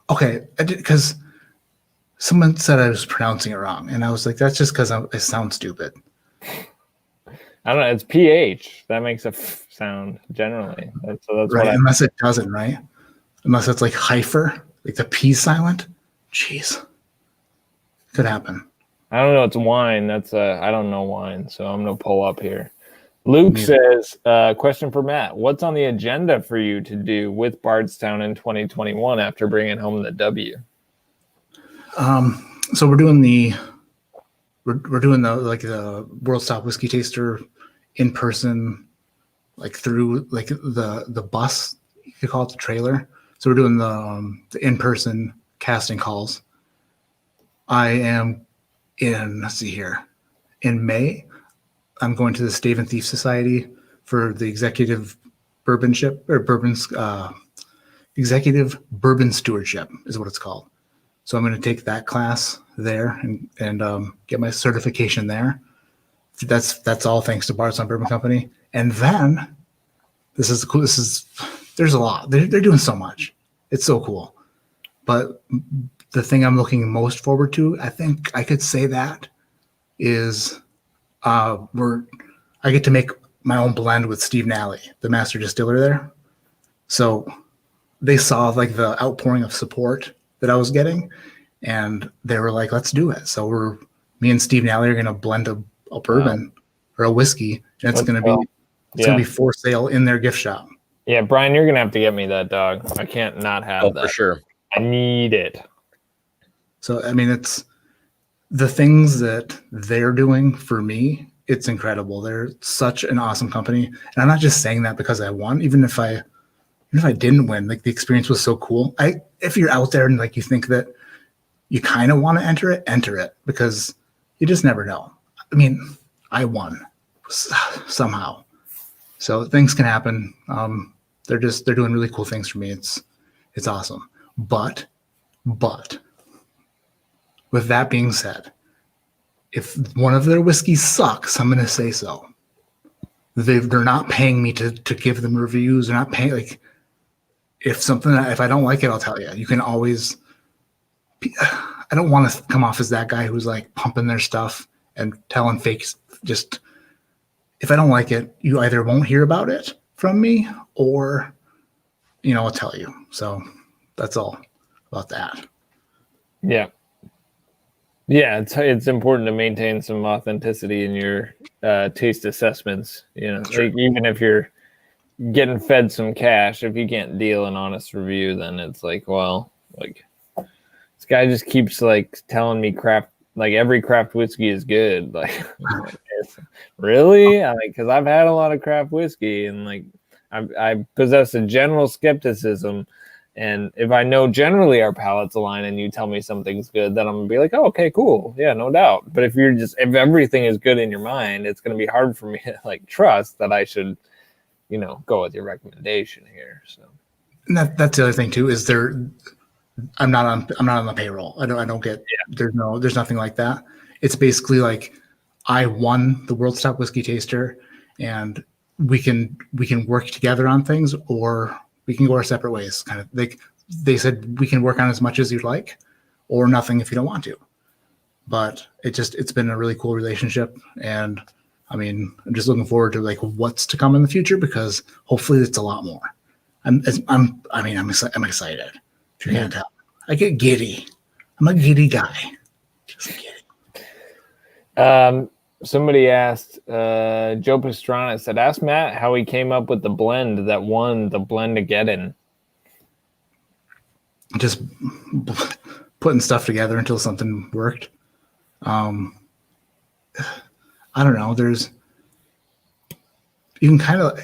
Okay, I did because someone said I was pronouncing it wrong, and I was like, that's just because I sound stupid. I don't know. It's PH. That makes a sound generally. That's right, unless it doesn't, right? Unless it's like Heifer, like the P silent. Jeez. Could happen. I don't know. It's wine. I don't know wine, so I'm going to pull up here. Luke says, question for Matt. What's on the agenda for you to do with Bardstown in 2021 after bringing home the W? So we're doing the World's Top Whiskey Taster in person, like through like the bus, you could call it the trailer. So we're doing the in person casting calls. I am let's see here. In May, I'm going to the Stave and Thief Society for the executive executive bourbon stewardship is what it's called. So I'm going to take that class there and get my certification there. That's all thanks to Bardstown Bourbon Company. And then this is cool. There's a lot. They're doing so much. It's so cool. But the thing I'm looking most forward to, I think I could say that, is I get to make my own blend with Steve Nally, the master distiller there. So they saw like the outpouring of support that I was getting, and they were like, "Let's do it." So me and Steve Nally are going to blend a bourbon or a whiskey, and it's going to be for sale in their gift shop. Yeah, Brian, you're going to have to get me that, dog. I can't not have that. For sure. I need it. So I mean, it's the things that they're doing for me. It's incredible. They're such an awesome company, and I'm not just saying that because I won. Even if I didn't win, like the experience was so cool. If you're out there and like you think that you kind of want to enter it because you just never know. I mean, I won somehow, so things can happen. They're doing really cool things for me. It's awesome. But with that being said, if one of their whiskeys sucks, I'm going to say so. They're not paying me to give them reviews. They're not paying, like, if I don't like it, I'll tell you. You can always, I don't want to come off as that guy who's like pumping their stuff and telling fakes. Just, if I don't like it, you either won't hear about it from me or, I'll tell you. So that's all about that. Yeah. Yeah, it's important to maintain some authenticity in your taste assessments. Like, even if you're getting fed some cash, if you can't deal an honest review, then it's like, well, like, this guy just keeps like telling me craft, like every craft whiskey is good. Like, really? Because I've had a lot of craft whiskey, and like I possess a general skepticism. And if I know generally our palates align and you tell me something's good, then I'm gonna be like, oh, okay, cool. Yeah, no doubt. But if everything is good in your mind, it's gonna be hard for me to like trust that I should, go with your recommendation here. So and that's the other thing too, is I'm not on the payroll. I don't get there's nothing like that. It's basically like I won the World's Top Whiskey Taster, and we can work together on things, or we can go our separate ways. Kind of, they said we can work on as much as you'd like, or nothing if you don't want to. But it's been a really cool relationship, and I mean, I'm just looking forward to like what's to come in the future, because hopefully it's a lot more. I'm excited. If you can't tell, I get giddy. I'm a giddy guy. Just giddy. Somebody asked, Joe Pastrana said, ask Matt how he came up with the blend that won the Blend-A-Geddon. Just putting stuff together until something worked. I don't know. You can kind of,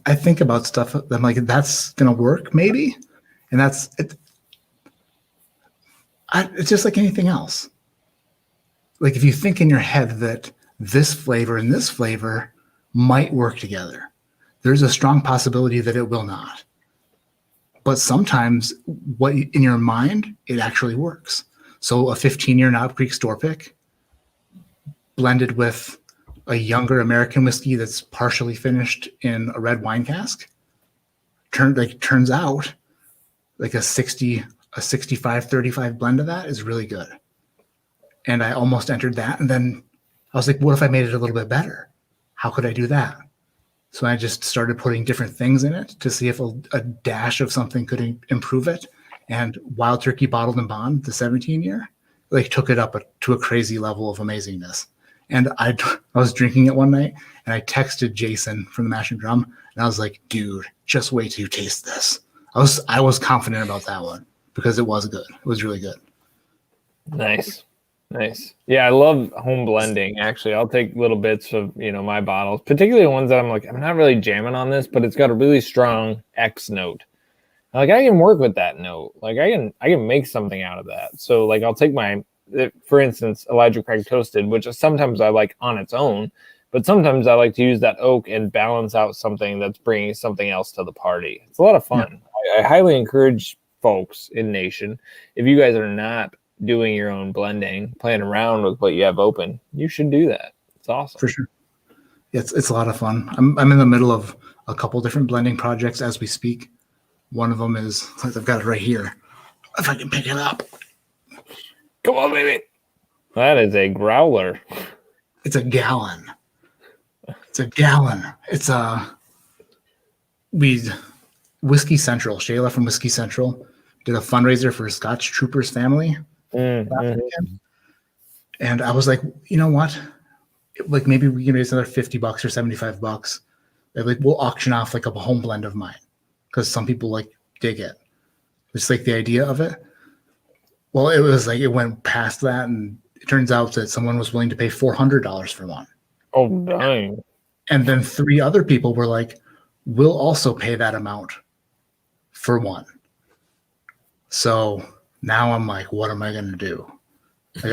I think about stuff. I'm like, that's going to work maybe. And that's it. It's just like anything else. Like if you think in your head that this flavor and this flavor might work together, there's a strong possibility that it will not. But sometimes in your mind, it actually works. So a 15-year Knob Creek store pick blended with a younger American whiskey that's partially finished in a red wine cask turns out like a 65-35 blend of that is really good. And I almost entered that. And then I was like, what if I made it a little bit better? How could I do that? So I just started putting different things in it to see if a dash of something could improve it. And Wild Turkey Bottled and Bond, the 17-year, like took it up to a crazy level of amazingness. And I was drinking it one night, and I texted Jason from the Mash and Drum, and I was like, dude, just wait till you taste this. I was confident about that one because it was good. It was really good. Nice. Yeah, I love home blending. Actually, I'll take little bits of my bottles, particularly the ones that I'm like, I'm not really jamming on this, but it's got a really strong X note. Like I can work with that note. Like I can make something out of that. So like I'll take my for instance, Elijah Craig Toasted, which sometimes I like on its own, but sometimes I like to use that oak and balance out something that's bringing something else to the party. It's a lot of fun. Yeah. I highly encourage folks in Nation, if you guys are not doing your own blending, playing around with what you have open, you should do that. It's awesome. For sure. It's a lot of fun. I'm in the middle of a couple different blending projects as we speak. One of them is, I've got it right here. If I can pick it up. Come on, baby. That is a growler. It's a gallon. It's a gallon. It's Whiskey Central. Shayla from Whiskey Central did a fundraiser for Scotch Troopers family. And I was like, you know what? Like maybe we can raise another $50 or $75. Like we'll auction off like a home blend of mine because some people like dig it. Just like the idea of it. Well, it was like it went past that, and it turns out that someone was willing to pay $400 for one. Oh, dang. And then 3 other people were like, we'll also pay that amount for one. So now I'm like, what am I going to do? Like,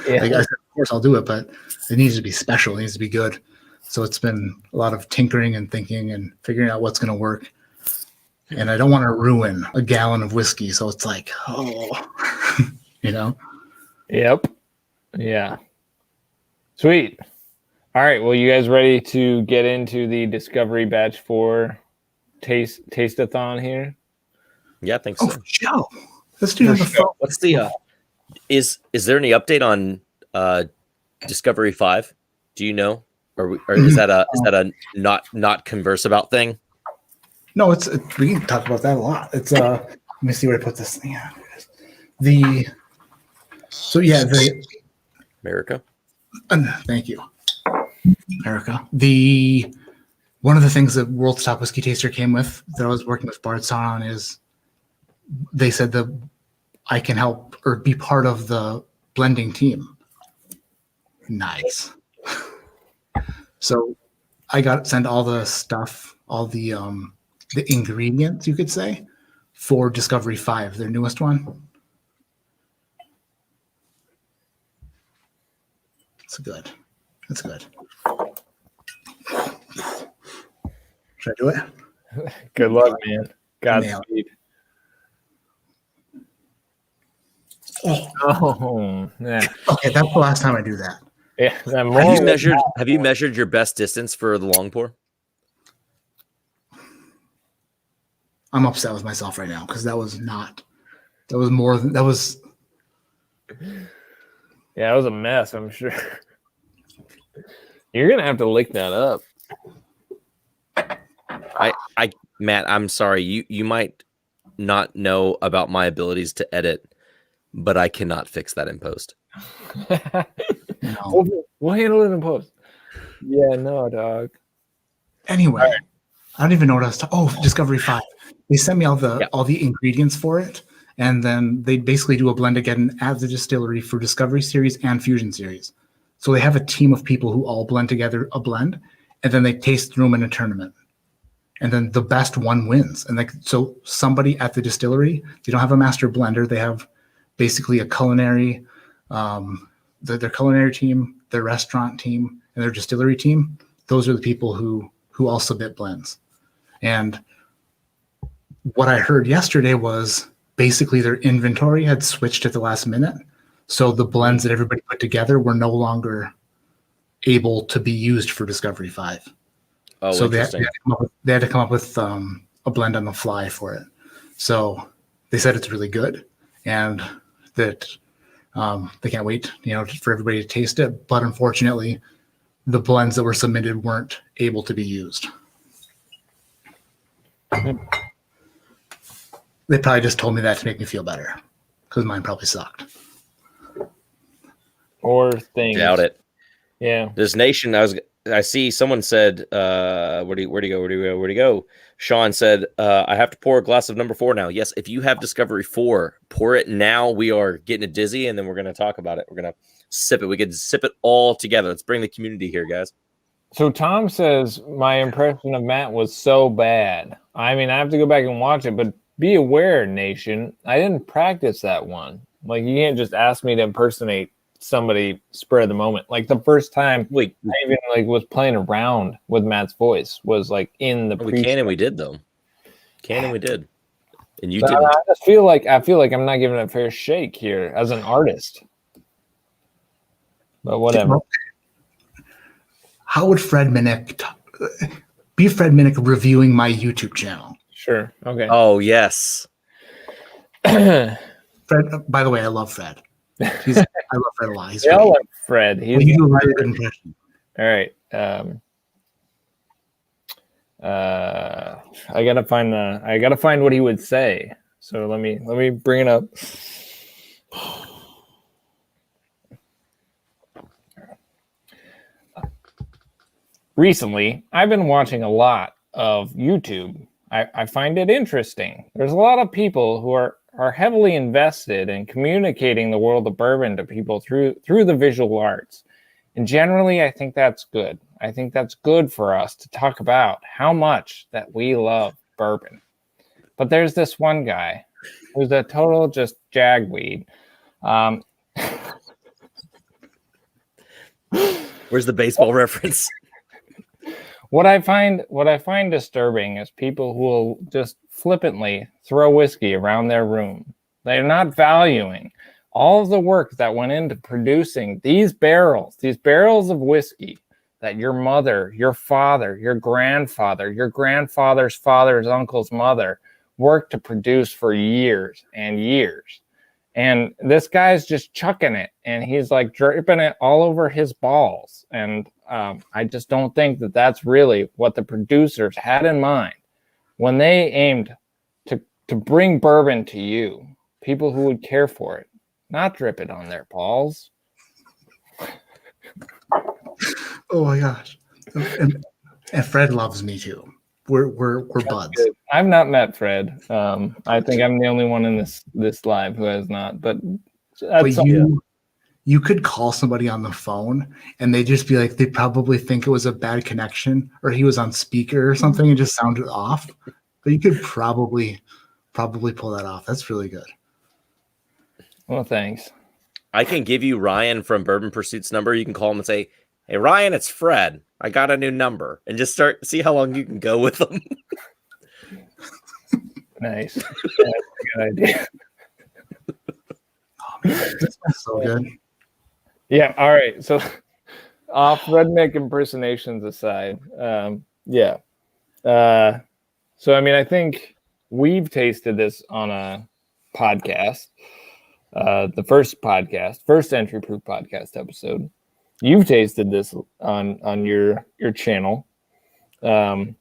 I said, of course I'll do it, but it needs to be special. It needs to be good. So it's been a lot of tinkering and thinking and figuring out what's going to work. And I don't want to ruin a gallon of whiskey. So it's like, you know? Yep. Yeah. Sweet. All right. Well, you guys ready to get into the Discovery Batch 4 taste-a-thon here? Yeah, I think so. Oh, Joe. Let's do it. What's the is there any update on Discovery 5? Do you know? Or is that a not converse about thing? No, we can talk about that a lot. It's let me see where I put this thing. Yeah, America. Thank you, America. One of the things that World's Top Whiskey Taster came with that I was working with Bardstown on is they said that I can help or be part of the blending team. Nice. So I sent all the stuff, all the ingredients, you could say, for Discovery 5, their newest one. It's good. That's good. Should I do it? Good luck, man. Godspeed. Oh, yeah. Okay, that's the last time I do that. Yeah. Have you measured your best distance for the long pour? I'm upset with myself right now because that was Yeah, it was a mess, I'm sure. You're gonna have to lick that up. Matt, I'm sorry. You might not know about my abilities to edit, but I cannot fix that in post. No. We'll handle it in post. Yeah, no, dog. Anyway, right. I don't even know what I was talking. Oh, Discovery 5. They sent me all the ingredients for it, and then they basically do a blend again at the distillery for Discovery Series and Fusion Series. So they have a team of people who all blend together a blend, and then they taste through them in a tournament. And then the best one wins. And so somebody at the distillery, they don't have a master blender. They have basically a culinary, their culinary team, their restaurant team, and their distillery team. Those are the people who all submit blends. And what I heard yesterday was basically their inventory had switched at the last minute. So the blends that everybody put together were no longer able to be used for Discovery 5. Oh, so they had to come up with a blend on the fly for it. So they said it's really good and that they can't wait, for everybody to taste it. But unfortunately, the blends that were submitted weren't able to be used. They probably just told me that to make me feel better because mine probably sucked. Or things. Doubt it. Yeah. This Nation, I see someone said, where'd he go? Sean said, I have to pour a glass of number 4 now. Yes, if you have Discovery 4, pour it now. We are getting it dizzy, and then we're going to talk about it. We're going to sip it. We can sip it all together. Let's bring the community here, guys. So Tom says, my impression of Matt was so bad. I mean, I have to go back and watch it, but be aware, Nation, I didn't practice that one. Like, you can't just ask me to impersonate somebody spur of the moment. Like, the first time I even like was playing around with Matt's voice was like in the we can and we did though. Can and we did. And you but didn't. I feel like I'm not giving a fair shake here as an artist. But whatever. How would Fred Minnick be Fred Minnick reviewing my YouTube channel? Sure. Okay. Oh, yes. Fred, by the way, I love Fred. I love Fred a lot. He's I love Fred. He's you do a very good impression. All right. I gotta find what he would say. So let me bring it up. Recently, I've been watching a lot of YouTube. I find it interesting. There's a lot of people who are heavily invested in communicating the world of bourbon to people through the visual arts. And generally, I think that's good. I think that's good for us to talk about how much that we love bourbon. But there's this one guy who's a total just jagweed. Where's the baseball reference? What I find disturbing is people who will just flippantly throw whiskey around their room. They're not valuing all of the work that went into producing these barrels of whiskey that your mother, your father, your grandfather's father's uncle's mother worked to produce for years and years. And this guy's just chucking it, and he's like dripping it all over his balls. And I just don't think that that's really what the producers had in mind when they aimed to bring bourbon to you, people who would care for it, not drip it on their balls. Oh my gosh! And Fred loves me too. We're buds. Good. I've not met Fred. I think I'm the only one in this live who has not. But you could call somebody on the phone and they just be like, they probably think it was a bad connection or he was on speaker or something and just sounded off. But you could probably pull that off. That's really good. Well, thanks. I can give you Ryan from Bourbon Pursuit's number. You can call him and say, "Hey, Ryan, it's Fred. I got a new number," and just see how long you can go with them. Nice. That's a good idea. Oh, man, this one's so good. Yeah. All right. So, off redneck impersonations aside, yeah. So, I mean, I think we've tasted this on a podcast, the first entry proof podcast episode. You've tasted this on your channel. So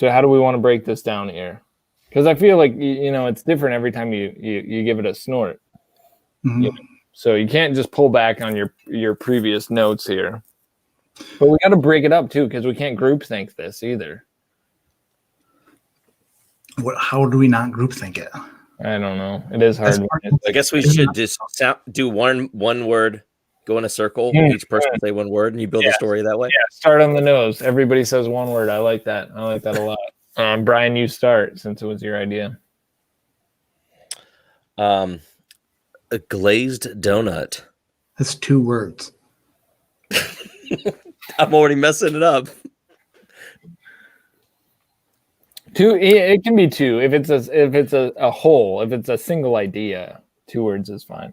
how do we want to break this down here? Because I feel like it's different every time you give it a snort. Mm-hmm. So you can't just pull back on your previous notes here. But we got to break it up too, because we can't groupthink this either. How do we not groupthink it? I don't know. It is hard. I guess we should just do one word. Go in a circle. Each person say one word, and you build a story that way. Yeah, start on the nose. Everybody says one word. I like that. I like that a lot. Brian, you start since it was your idea. A glazed donut. That's 2 words. I'm already messing it up. 2. It can be 2 if it's a whole. If it's a single idea, 2 words is fine.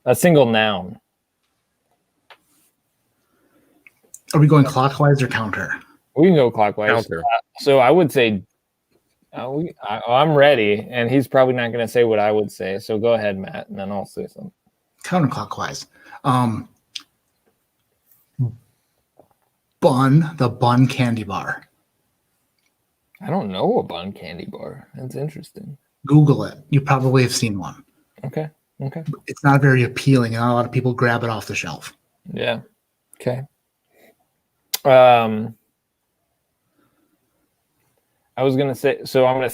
A single noun. Are we going clockwise or counter? We can go clockwise. Counter. So I would say, I'm ready, and he's probably not going to say what I would say. So go ahead, Matt, and then I'll say something. Counterclockwise. The Bun candy bar. I don't know a Bun candy bar. That's interesting. Google it. You probably have seen one. Okay. It's not very appealing. Not a lot of people grab it off the shelf. Yeah. Okay. I was gonna say. So I'm gonna.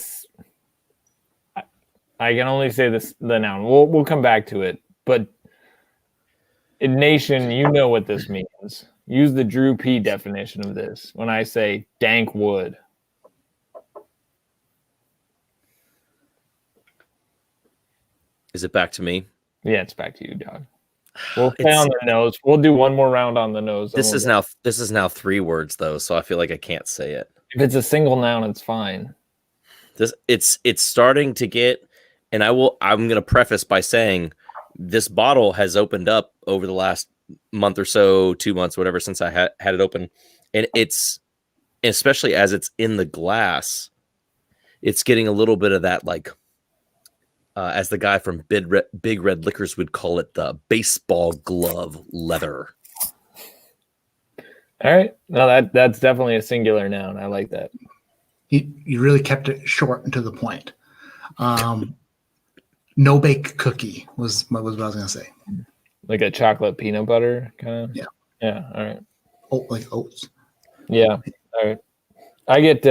I can only say the noun. We'll come back to it. But in Nation, you know what this means. Use the Drew P definition of this. When I say dank wood. Is it back to me? Yeah, it's back to you, dog. We'll stay on the nose. We'll do one more round on the nose. This is now 3 words though, so I feel like I can't say it. If it's a single noun, it's fine. It's starting to get, and I'm gonna preface by saying this bottle has opened up over the last month or so, 2 months, whatever, since I had it open, and it's, especially as it's in the glass, it's getting a little bit of that, like, as the guy from Big Red Liquors would call it, the baseball glove leather. All right. No, that's definitely a singular noun. I like that. You really kept it short and to the point. No bake cookie was what I was going to say. Like a chocolate peanut butter kind of? Yeah. Yeah. All right. Oh, like oats. Yeah. All right. I get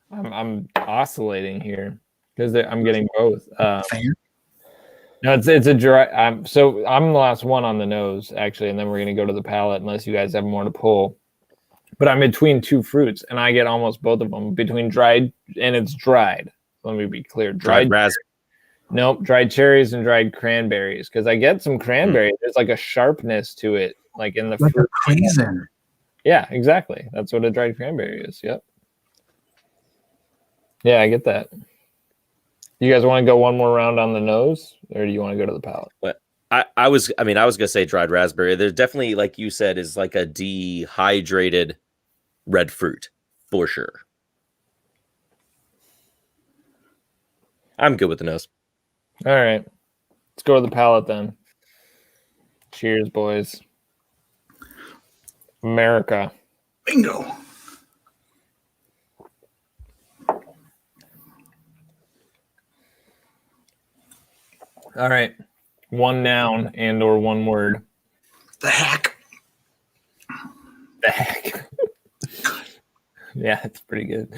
I'm oscillating here because I'm getting both. No, it's a dry. So I'm the last one on the nose actually, and then we're gonna go to the palate unless you guys have more to pull. But I'm between 2 fruits, and I get almost both of them between dried, and it's dried. Let me be clear: dried raspberry. Nope, dried cherries and dried cranberries. Because I get some cranberry. There's like a sharpness to it, like in the like fruit. A raisin. Yeah, exactly. That's what a dried cranberry is. Yep. Yeah, I get that. You guys want to go one more round on the nose, or do you want to go to the palate? But I was gonna say dried raspberry. There's definitely, like you said, is like a dehydrated red fruit for sure. I'm good with the nose. All right, let's go to the palate then. Cheers, boys. America. Bingo. All right. One noun and or one word. The heck. The heck. Yeah, it's pretty good.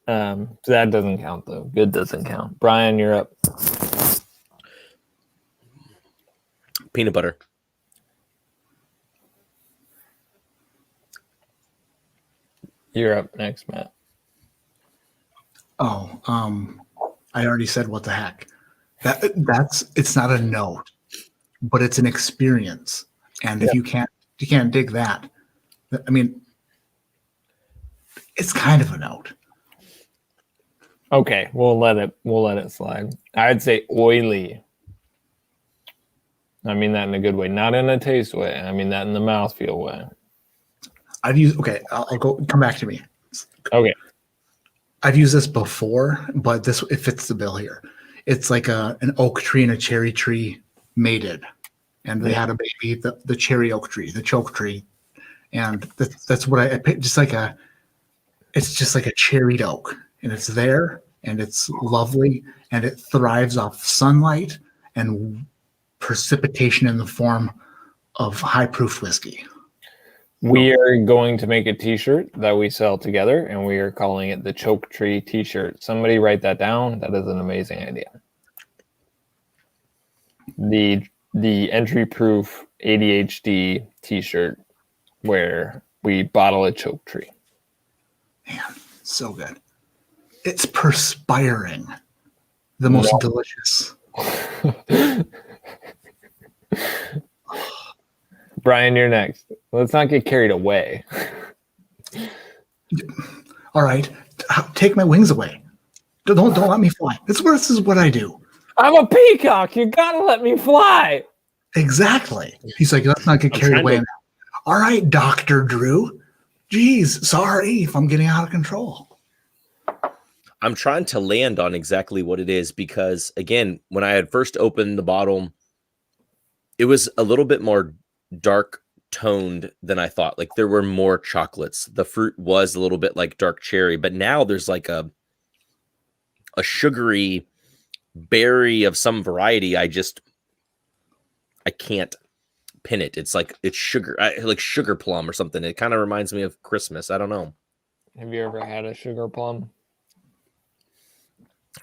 So that doesn't count though. Good doesn't count. Brian, you're up. Peanut butter. You're up next, Matt. Oh, I already said what the heck. It's not a note, but it's an experience. And if you can't dig that, I mean, it's kind of a note. Okay, we'll let it slide. I'd say oily. I mean that in a good way, not in a taste way. I mean that in the mouthfeel way. I'll come back to me. Okay. I've used this before, but it fits the bill here. It's like an oak tree and a cherry tree mated, and they had a baby, the cherry oak tree, the choke tree, and that's what I picked. It's just like a cherried oak, and it's there, and it's lovely, and it thrives off sunlight and precipitation in the form of high proof whiskey. We are going to make a t-shirt that we sell together, and we are calling it the Choke Tree t-shirt. Somebody write that down. That is an amazing idea. The entry proof ADHD t-shirt where we bottle a choke tree. Man, so good. It's perspiring. The most delicious. Brian, you're next. Let's not get carried away. All right, take my wings away. Don't let me fly. This is what I do. I'm a peacock. You gotta let me fly. Exactly. He's like, let's not get carried away. Now. All right, Dr. Drew. Geez, sorry if I'm getting out of control. I'm trying to land on exactly what it is because, again, when I had first opened the bottle, it was a little bit more dark toned than I thought. Like there were more chocolates. The fruit was a little bit like dark cherry, but now there's like a sugary berry of some variety. I can't pin it. It's sugar, like sugar plum or something. It kind of reminds me of Christmas. I don't know. Have you ever had a sugar plum?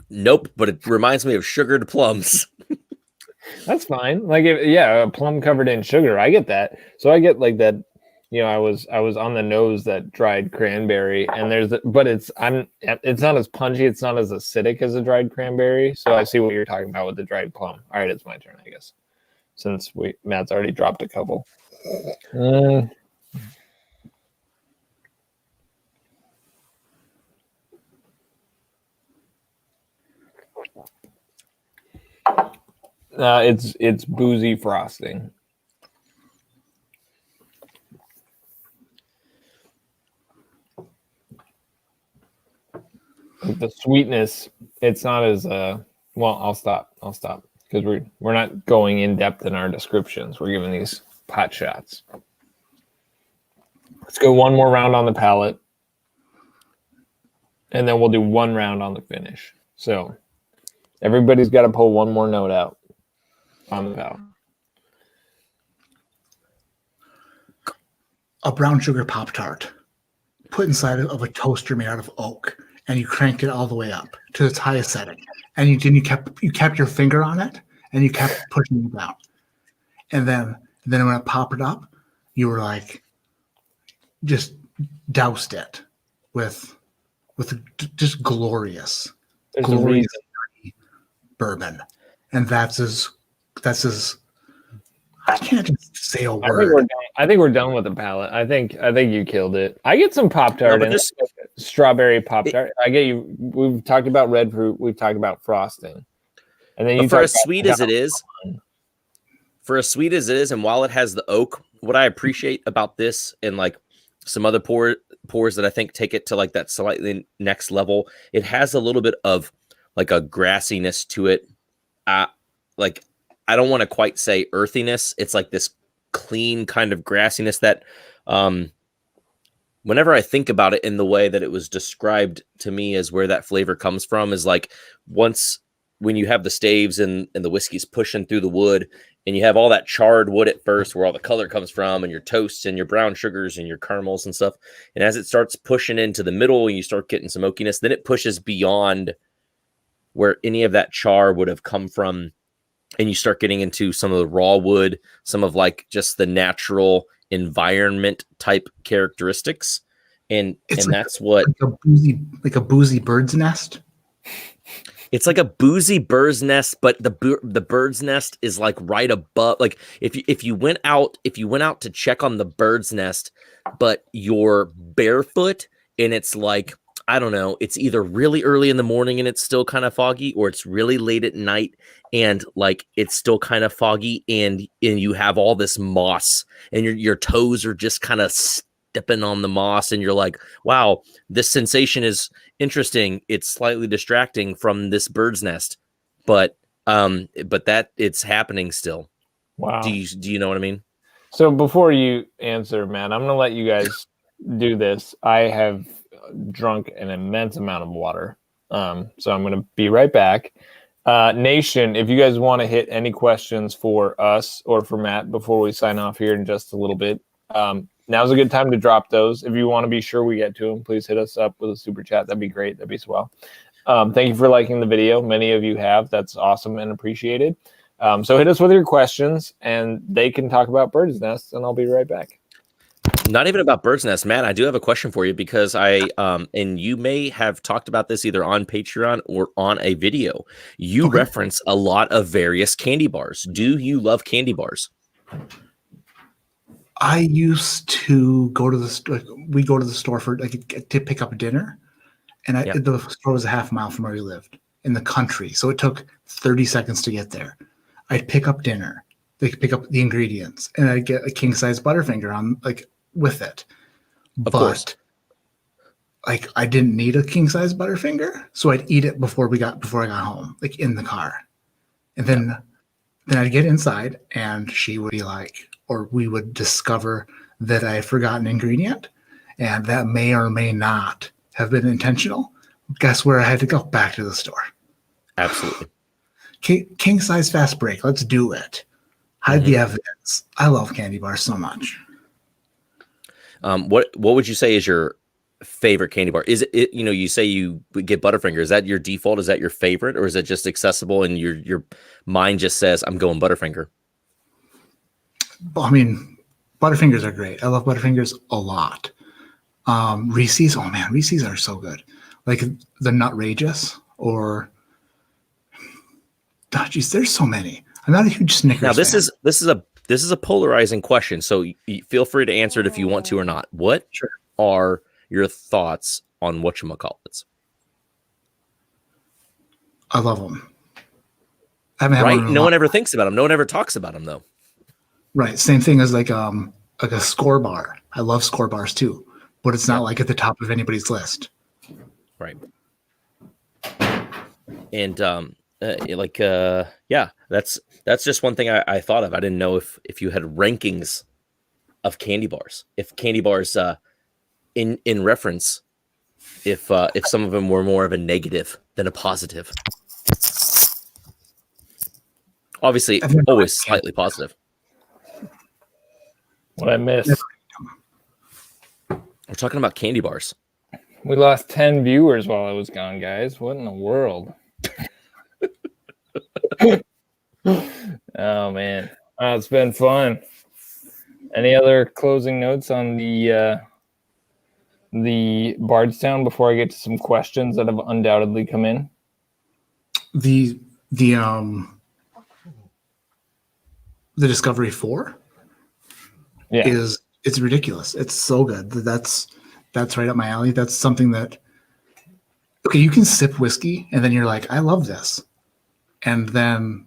Nope, but it reminds me of sugared plums. That's fine. Like, a plum covered in sugar. I get that. So I get like that I was on the nose that dried cranberry, and it's not as punchy, it's not as acidic as a dried cranberry. So I see what you're talking about with the dried plum. All right, it's my turn, I guess, since Matt's already dropped a couple. It's boozy frosting. The sweetness, it's not as well. I'll stop because we're not going in depth in our descriptions. We're giving these pot shots. Let's go one more round on the palate, and then we'll do one round on the finish. So everybody's got to pull one more note out on the palate. A brown sugar Pop-Tart put inside of a toaster made out of oak, and you cranked it all the way up to its highest setting, and you kept your finger on it, and you kept pushing it down, and then when it popped up, you were like, just doused it with just glorious bourbon, and that's as I can't just say a word. I think we're done with the palate. I think you killed it. I get some Pop-Tart and strawberry Pop-Tart. I get you. We've talked about red fruit. We've talked about frosting. And then for as sweet as it is, and while it has the oak, what I appreciate about this and like some other pours that I think take it to like that slightly next level, it has a little bit of like a grassiness to it. Like, I don't want to quite say earthiness. It's like this clean kind of grassiness that whenever I think about it in the way that it was described to me as where that flavor comes from is like when you have the staves and the whiskey's pushing through the wood and you have all that charred wood at first where all the color comes from and your toasts and your brown sugars and your caramels and stuff. And as it starts pushing into the middle and you start getting some oakiness, then it pushes beyond where any of that char would have come from. And you start getting into some of the raw wood, some of like just the natural environment type characteristics. And that's what like a boozy bird's nest. It's like a boozy bird's nest, but the bird's nest is like right above. Like if you went out to check on the bird's nest, but you're barefoot and it's like, I don't know, it's either really early in the morning and it's still kind of foggy, or it's really late at night and like it's still kind of foggy, and you have all this moss and your toes are just kind of stepping on the moss, and you're like, wow, this sensation is interesting. It's slightly distracting from this bird's nest, but that it's happening still. Wow. Do you know what I mean? So before you answer, Matt, I'm gonna let you guys do this. I have drunk an immense amount of water, so I'm gonna be right back. Nation, if you guys want to hit any questions for us or for Matt before we sign off here in just a little bit, now's a good time to drop those. If you want to be sure we get to them, please hit us up with a super chat. That'd be great. That'd be swell. Thank you for liking the video. Many of you have. That's awesome and appreciated. So hit us with your questions, and they can talk about bird's nests, and I'll be right back. Not even about bird's nest, Matt. I do have a question for you because and you may have talked about this either on Patreon or on a video. You reference a lot of various candy bars. Do you love candy bars? I used to go to the store. We go to the store to pick up dinner, and the store was a half mile from where we lived in the country, so it took 30 seconds to get there. I'd pick up dinner, pick up the ingredients, and I'd get a king size Butterfinger on with it. Of course. I didn't need a king size Butterfinger, so I'd eat it before I got home, like in the car, and then I'd get inside, and she would be like, or we would discover that I had forgotten an ingredient, and that may or may not have been intentional. Guess where I had to go? Back to the store. Absolutely. King size fast break. Let's do it. Hide the evidence. I love candy bars so much. What would you say is your favorite candy bar? Is it you say you get Butterfinger? Is that your default? Is that your favorite, or is it just accessible and your mind just says I'm going Butterfinger? I mean, Butterfingers are great. I love Butterfingers a lot. Reese's, oh man, Reese's are so good. Like the Nutrageous or, oh, geez, there's so many. I'm not a huge Snickers Now this fan. This is a polarizing question, so feel free to answer it if you want to or not. What are your thoughts on whatchamacallits? I love them. I haven't had Right? one No one ever thinks about them. No one ever talks about them, though. Right. Same thing as like a score bar. I love score bars too, but it's not like at the top of anybody's list. Right. And yeah, that's just one thing I thought of. I didn't know if you had rankings of candy bars. If candy bars in reference, if some of them were more of a negative than a positive. Obviously, always slightly positive. What I missed? We're talking about candy bars. We lost 10 viewers while I was gone, guys. What in the world? Oh man, it's been fun. Any other closing notes on the Bardstown before I get to some questions that have undoubtedly come in? The Discovery 4 it's ridiculous. It's so good. That's right up my alley. That's something that, okay, you can sip whiskey and then you're like, I love this. And then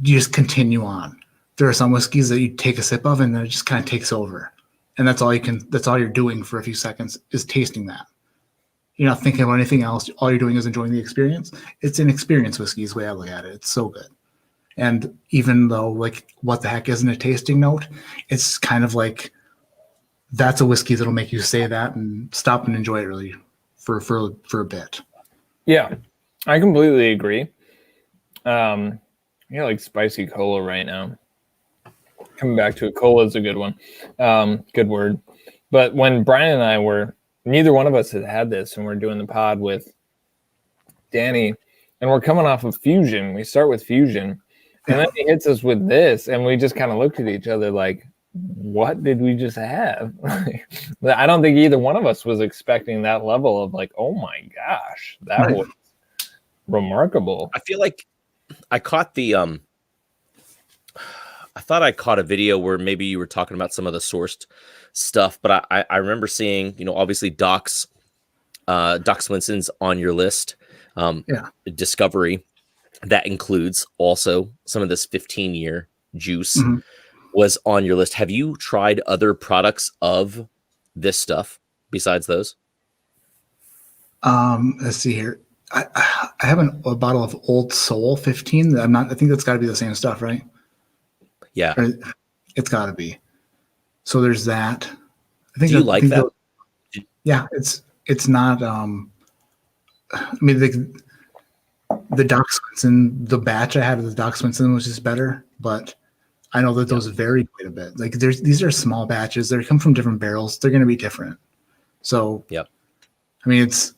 you just continue on. There are some whiskeys that you take a sip of and then it just kind of takes over. And that's all you're doing for a few seconds is tasting that. You're not thinking about anything else. All you're doing is enjoying the experience. It's an experience whiskey is the way I look at it. It's so good. And even though, like, what the heck isn't a tasting note, it's kind of like that's a whiskey that'll make you say that and stop and enjoy it really for a bit. Yeah, I completely agree. Like spicy cola right now. Coming back to it, cola is a good one. Good word. But when Brian and I neither one of us had this, and we're doing the pod with Danny, and we're coming off of Fusion. We start with Fusion. And then he hits us with this, and we just kind of looked at each other like, what did we just have? I don't think either one of us was expecting that level of like, oh my gosh, that was remarkable. I feel like I caught I thought I caught a video where maybe you were talking about some of the sourced stuff, but I remember seeing, obviously Doc Swinson's on your list. Discovery. That includes also some of this 15-year juice was on your list. Have you tried other products of this stuff besides those? Let's see here. I have a bottle of Old Soul 15. I think that's got to be the same stuff, right? Yeah, it's got to be. So there's that. Do you like that? Yeah, it's not. I mean, the Doc Swinson, the batch I had of the Doc Swinson was just better, but I know that those vary quite a bit. Like these are small batches. They come from different barrels. They're going to be different. So, I mean, it's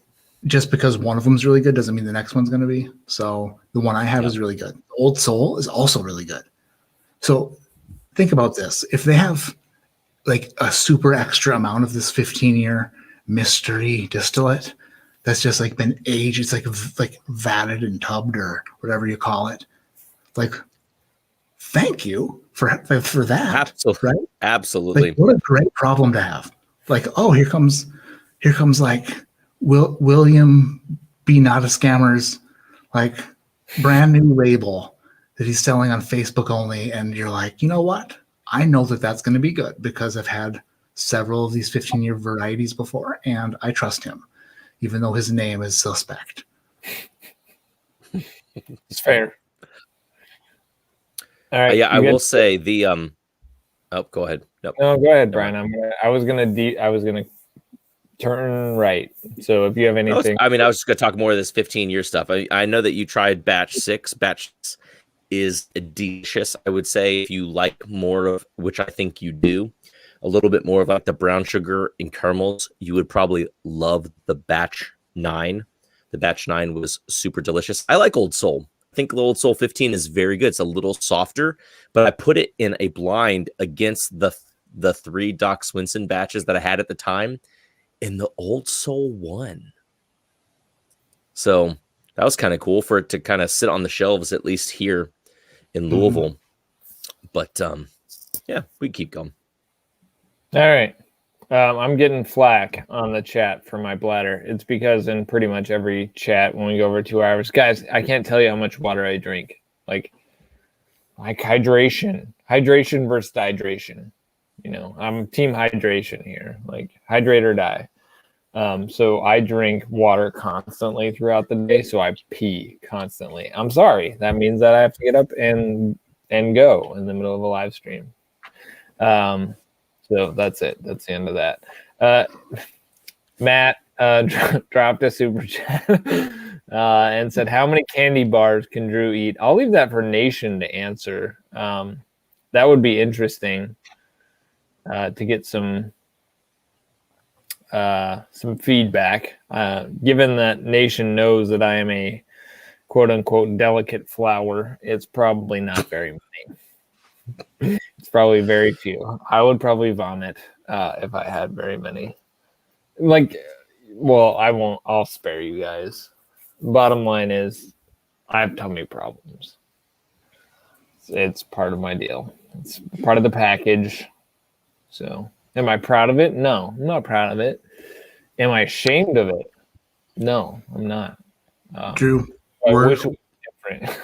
just because one of them is really good doesn't mean the next one's going to be. So the one I have is really good. Old Soul is also really good. So think about this. If they have like a super extra amount of this 15-year mystery distillate, that's just like been aged. It's like vatted and tubbed or whatever you call it. Like, thank you for that. Absolutely, right? Absolutely. Like, what a great problem to have. Like, oh, here comes like William B. Not a Scammer's like brand new label that he's selling on Facebook only, and you're like, you know what? I know that that's going to be good because I've had several of these 15-year varieties before, and I trust him. Even though his name is suspect. It's fair. All right. I will say the oh, go ahead. No, go ahead, Brian. I was gonna turn right. So if you have anything, I was just gonna talk more of this 15-year stuff. I know that you tried batch 6. Batch 6 is delicious. I would say if you like more of, which I think you do, a little bit more of like the brown sugar and caramels, you would probably love the batch 9. The batch 9 was super delicious. I like Old Soul. think the Old Soul 15 is very good. It's a little softer, but I put it in a blind against the 3 Doc Swinson batches that I had at the time, and the Old Soul won. So that was kind of cool for it to kind of sit on the shelves, at least here in Louisville. But yeah, we keep going. All right. I'm getting flack on the chat for my bladder. It's because in pretty much every chat when we go over 2 hours, guys, I can't tell you how much water I drink. Like hydration versus dehydration. You know, I'm team hydration here. Like hydrate or die. So I drink water constantly throughout the day. So I pee constantly. I'm sorry. That means that I have to get up and go in the middle of a live stream. So that's it. That's the end of that. Matt dropped a super chat and said, how many candy bars can Drew eat? I'll leave that for Nation to answer. That would be interesting to get some feedback, given that Nation knows that I am a quote unquote delicate flower. It's probably not very many. It's probably very few. I would probably vomit if I had very many. Like, well, I won't. I'll spare you guys. Bottom line is, I have tummy problems. It's part of my deal. It's part of the package. So, am I proud of it? No, I'm not proud of it. Am I ashamed of it? No, I'm not. Drew, I wish it was different.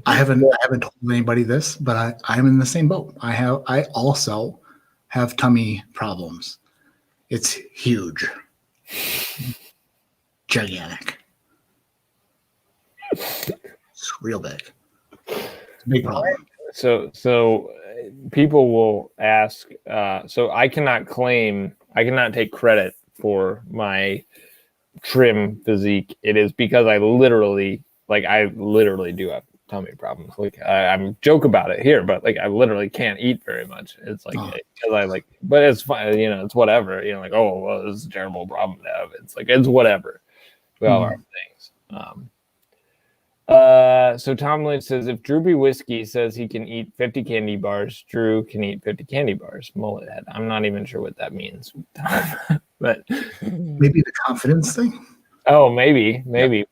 I haven't told anybody this, but I'm in the same boat. I also have tummy problems. It's huge. Gigantic. It's real big. It's a big problem. So people will ask, so I cannot take credit for my trim physique. It is because I literally do have tummy problems. Like I'm joke about it here, but like I literally can't eat very much. It's like because but it's fine. You know, it's whatever. You know, like, oh well, this is a terrible problem to have. It's like it's whatever. We all have things. So Tom Lynch says if Droopy Whiskey says he can eat 50 candy bars, Drew can eat 50 candy bars. Mullet head. I'm not even sure what that means. But maybe the confidence thing. Oh, maybe,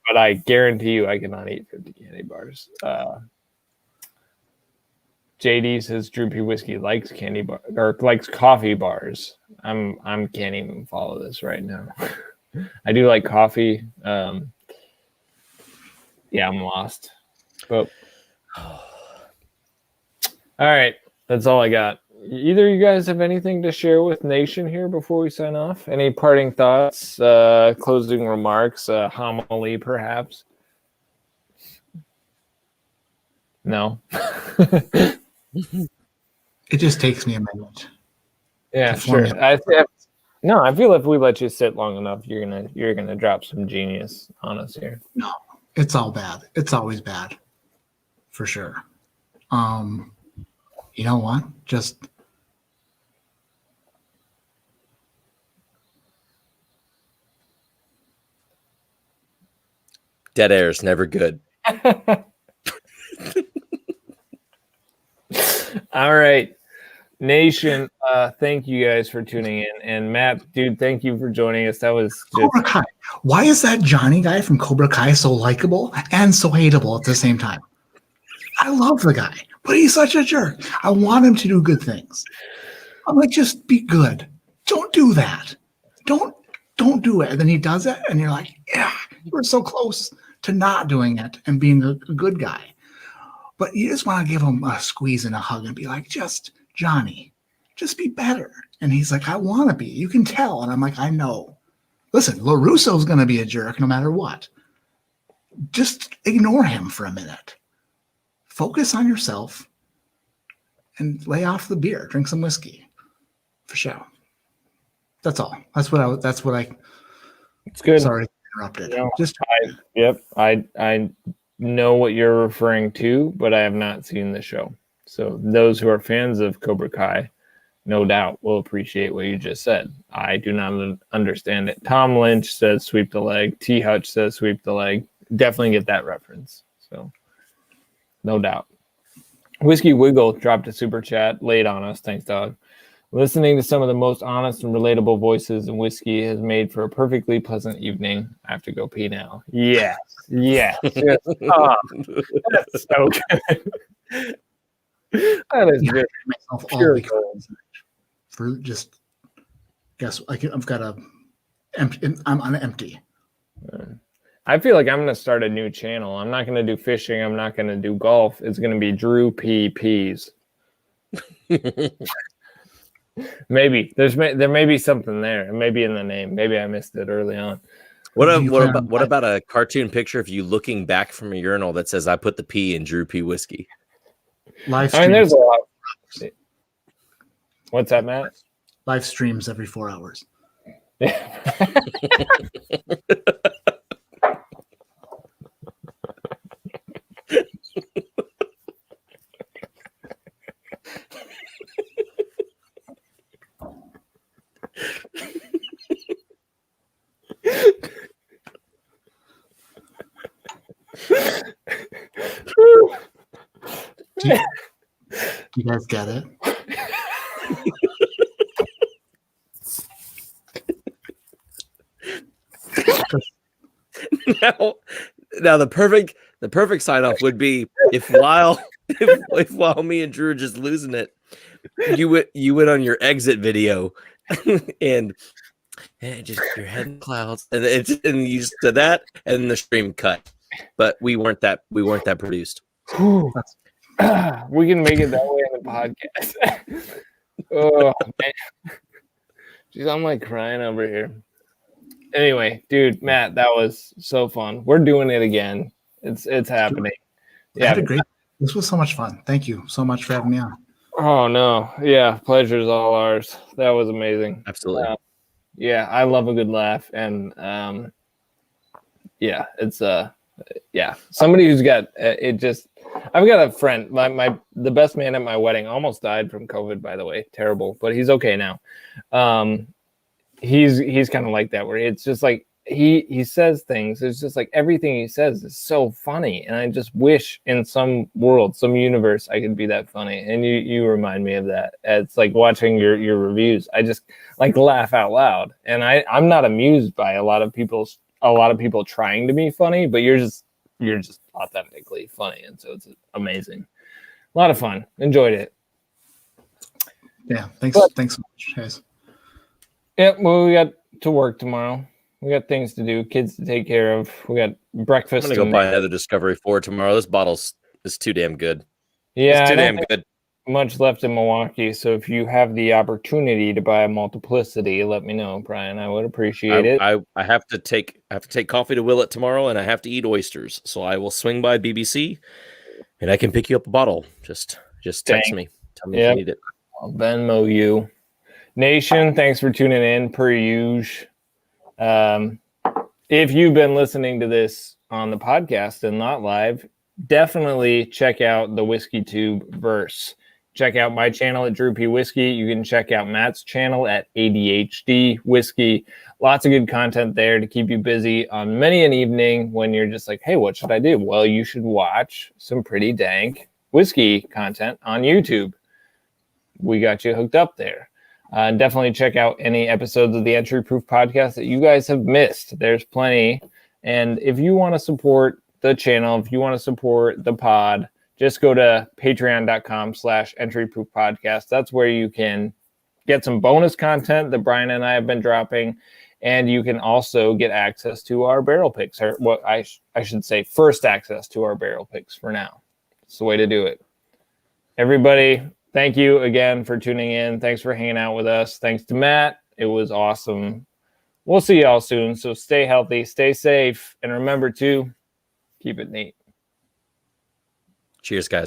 but I guarantee you I cannot eat 50 candy bars. JD says Droopy Whiskey likes candy bar or likes coffee bars. I'm can't even follow this right now. I do like coffee. Yeah, I'm lost. But all right, that's all I got. Either of you guys have anything to share with Nation here before we sign off? Any parting thoughts, closing remarks, homily perhaps? No. It just takes me a minute. Yeah, sure. I feel if we let you sit long enough, you're gonna drop some genius on us here. No, it's all bad. It's always bad, for sure. You know what? Just dead air is never good. All right, Nation. Thank you guys for tuning in, and Matt, dude, thank you for joining us. That was just... Cobra Kai. Why is that Johnny guy from Cobra Kai so likable and so hateable at the same time? I love the guy, but he's such a jerk. I want him to do good things. I'm like, just be good. Don't do that. Don't do it. And then he does it, and you're like, yeah, you were so close to not doing it and being a good guy. But you just want to give him a squeeze and a hug and be like, just Johnny, just be better. And he's like, I want to be. You can tell. And I'm like, I know. Listen, LaRusso's going to be a jerk no matter what. Just ignore him for a minute. Focus on yourself and lay off the beer. Drink some whiskey. For sure. That's all. That's what I. It's good. Sorry, interrupted. You know, I know what you're referring to, but I have not seen the show. So those who are fans of Cobra Kai, no doubt, will appreciate what you just said. I do not understand it. Tom Lynch says sweep the leg. T. Hutch says sweep the leg. Definitely get that reference. So, no doubt. Whiskey Wiggle dropped a super chat late on us. Thanks, dog. Listening to some of the most honest and relatable voices in whiskey has made for a perfectly pleasant evening. I have to go pee now. Yes. Yes. Yes. Oh, that's so good. That is just myself pure all gold. For just guess I've got a empty. I'm on empty. I feel like I'm going to start a new channel. I'm not going to do fishing. I'm not going to do golf. It's going to be Drew P. Peas. Maybe there may be something there. It may be in the name. Maybe I missed it early on. What about a cartoon picture of you looking back from a urinal that says, "I put the P in Drew P whiskey"? Live I mean, there's a lot. What's that, Matt? Live streams every 4 hours. Do you guys get it? Now the perfect sign off would be if while me and Drew are just losing it, you went on your exit video and just your head in clouds and you just did that and the stream cut. But we weren't that produced. We can make it that way in the podcast. Oh man. Jeez, I'm like crying over here. Anyway, dude, Matt, that was so fun. We're doing it again. It's happening. Yeah, this was so much fun. Thank you so much for having me on. Oh no, yeah, pleasure's all ours. That was amazing. Absolutely. Yeah, I love a good laugh, and yeah, it's somebody who's got it. Just I've got a friend, the best man at my wedding almost died from COVID, by the way, terrible, but he's okay now. He's kind of like that, where it's just like he says things. It's just like everything he says is so funny, and I just wish in some world, some universe, I could be that funny. And you remind me of that. It's like watching your reviews. I just like laugh out loud, and I'm not amused by a lot of people trying to be funny, but you're just authentically funny, and so it's amazing. A lot of fun. Enjoyed it. Yeah, thanks so much, guys. Yeah, well, we got to work tomorrow. We got things to do, kids to take care of. We got breakfast. I'm gonna go buy another Discovery 4 tomorrow. This bottle is too damn good. Yeah, it's too damn good. Much left in Milwaukee, so if you have the opportunity to buy a multiplicity, let me know, Brian. I would appreciate it. I have to take coffee to Willet tomorrow, and I have to eat oysters. So I will swing by BBC, and I can pick you up a bottle. Just text me. Tell me if you need it. I'll Venmo you. Nation, thanks for tuning in per usual. If you've been listening to this on the podcast and not live, definitely check out the WhiskeyTubers. Check out my channel at Drew P. Whiskey. You can check out Matt's channel at ADHD Whiskey. Lots of good content there to keep you busy on many an evening when you're just like, hey, what should I do? Well, you should watch some pretty dank whiskey content on YouTube. We got you hooked up there. Definitely check out any episodes of the Entry Proof podcast that you guys have missed. There's plenty. And if you want to support the channel, if you want to support the pod, just go to patreon.com/entryproofpodcast. That's where you can get some bonus content that Brian and I have been dropping. And you can also get access to our barrel picks, or what I should say, first access to our barrel picks for now. It's the way to do it. Everybody, thank you again for tuning in. Thanks for hanging out with us. Thanks to Matt. It was awesome. We'll see y'all soon. So stay healthy, stay safe, and remember to keep it neat. Cheers, guys.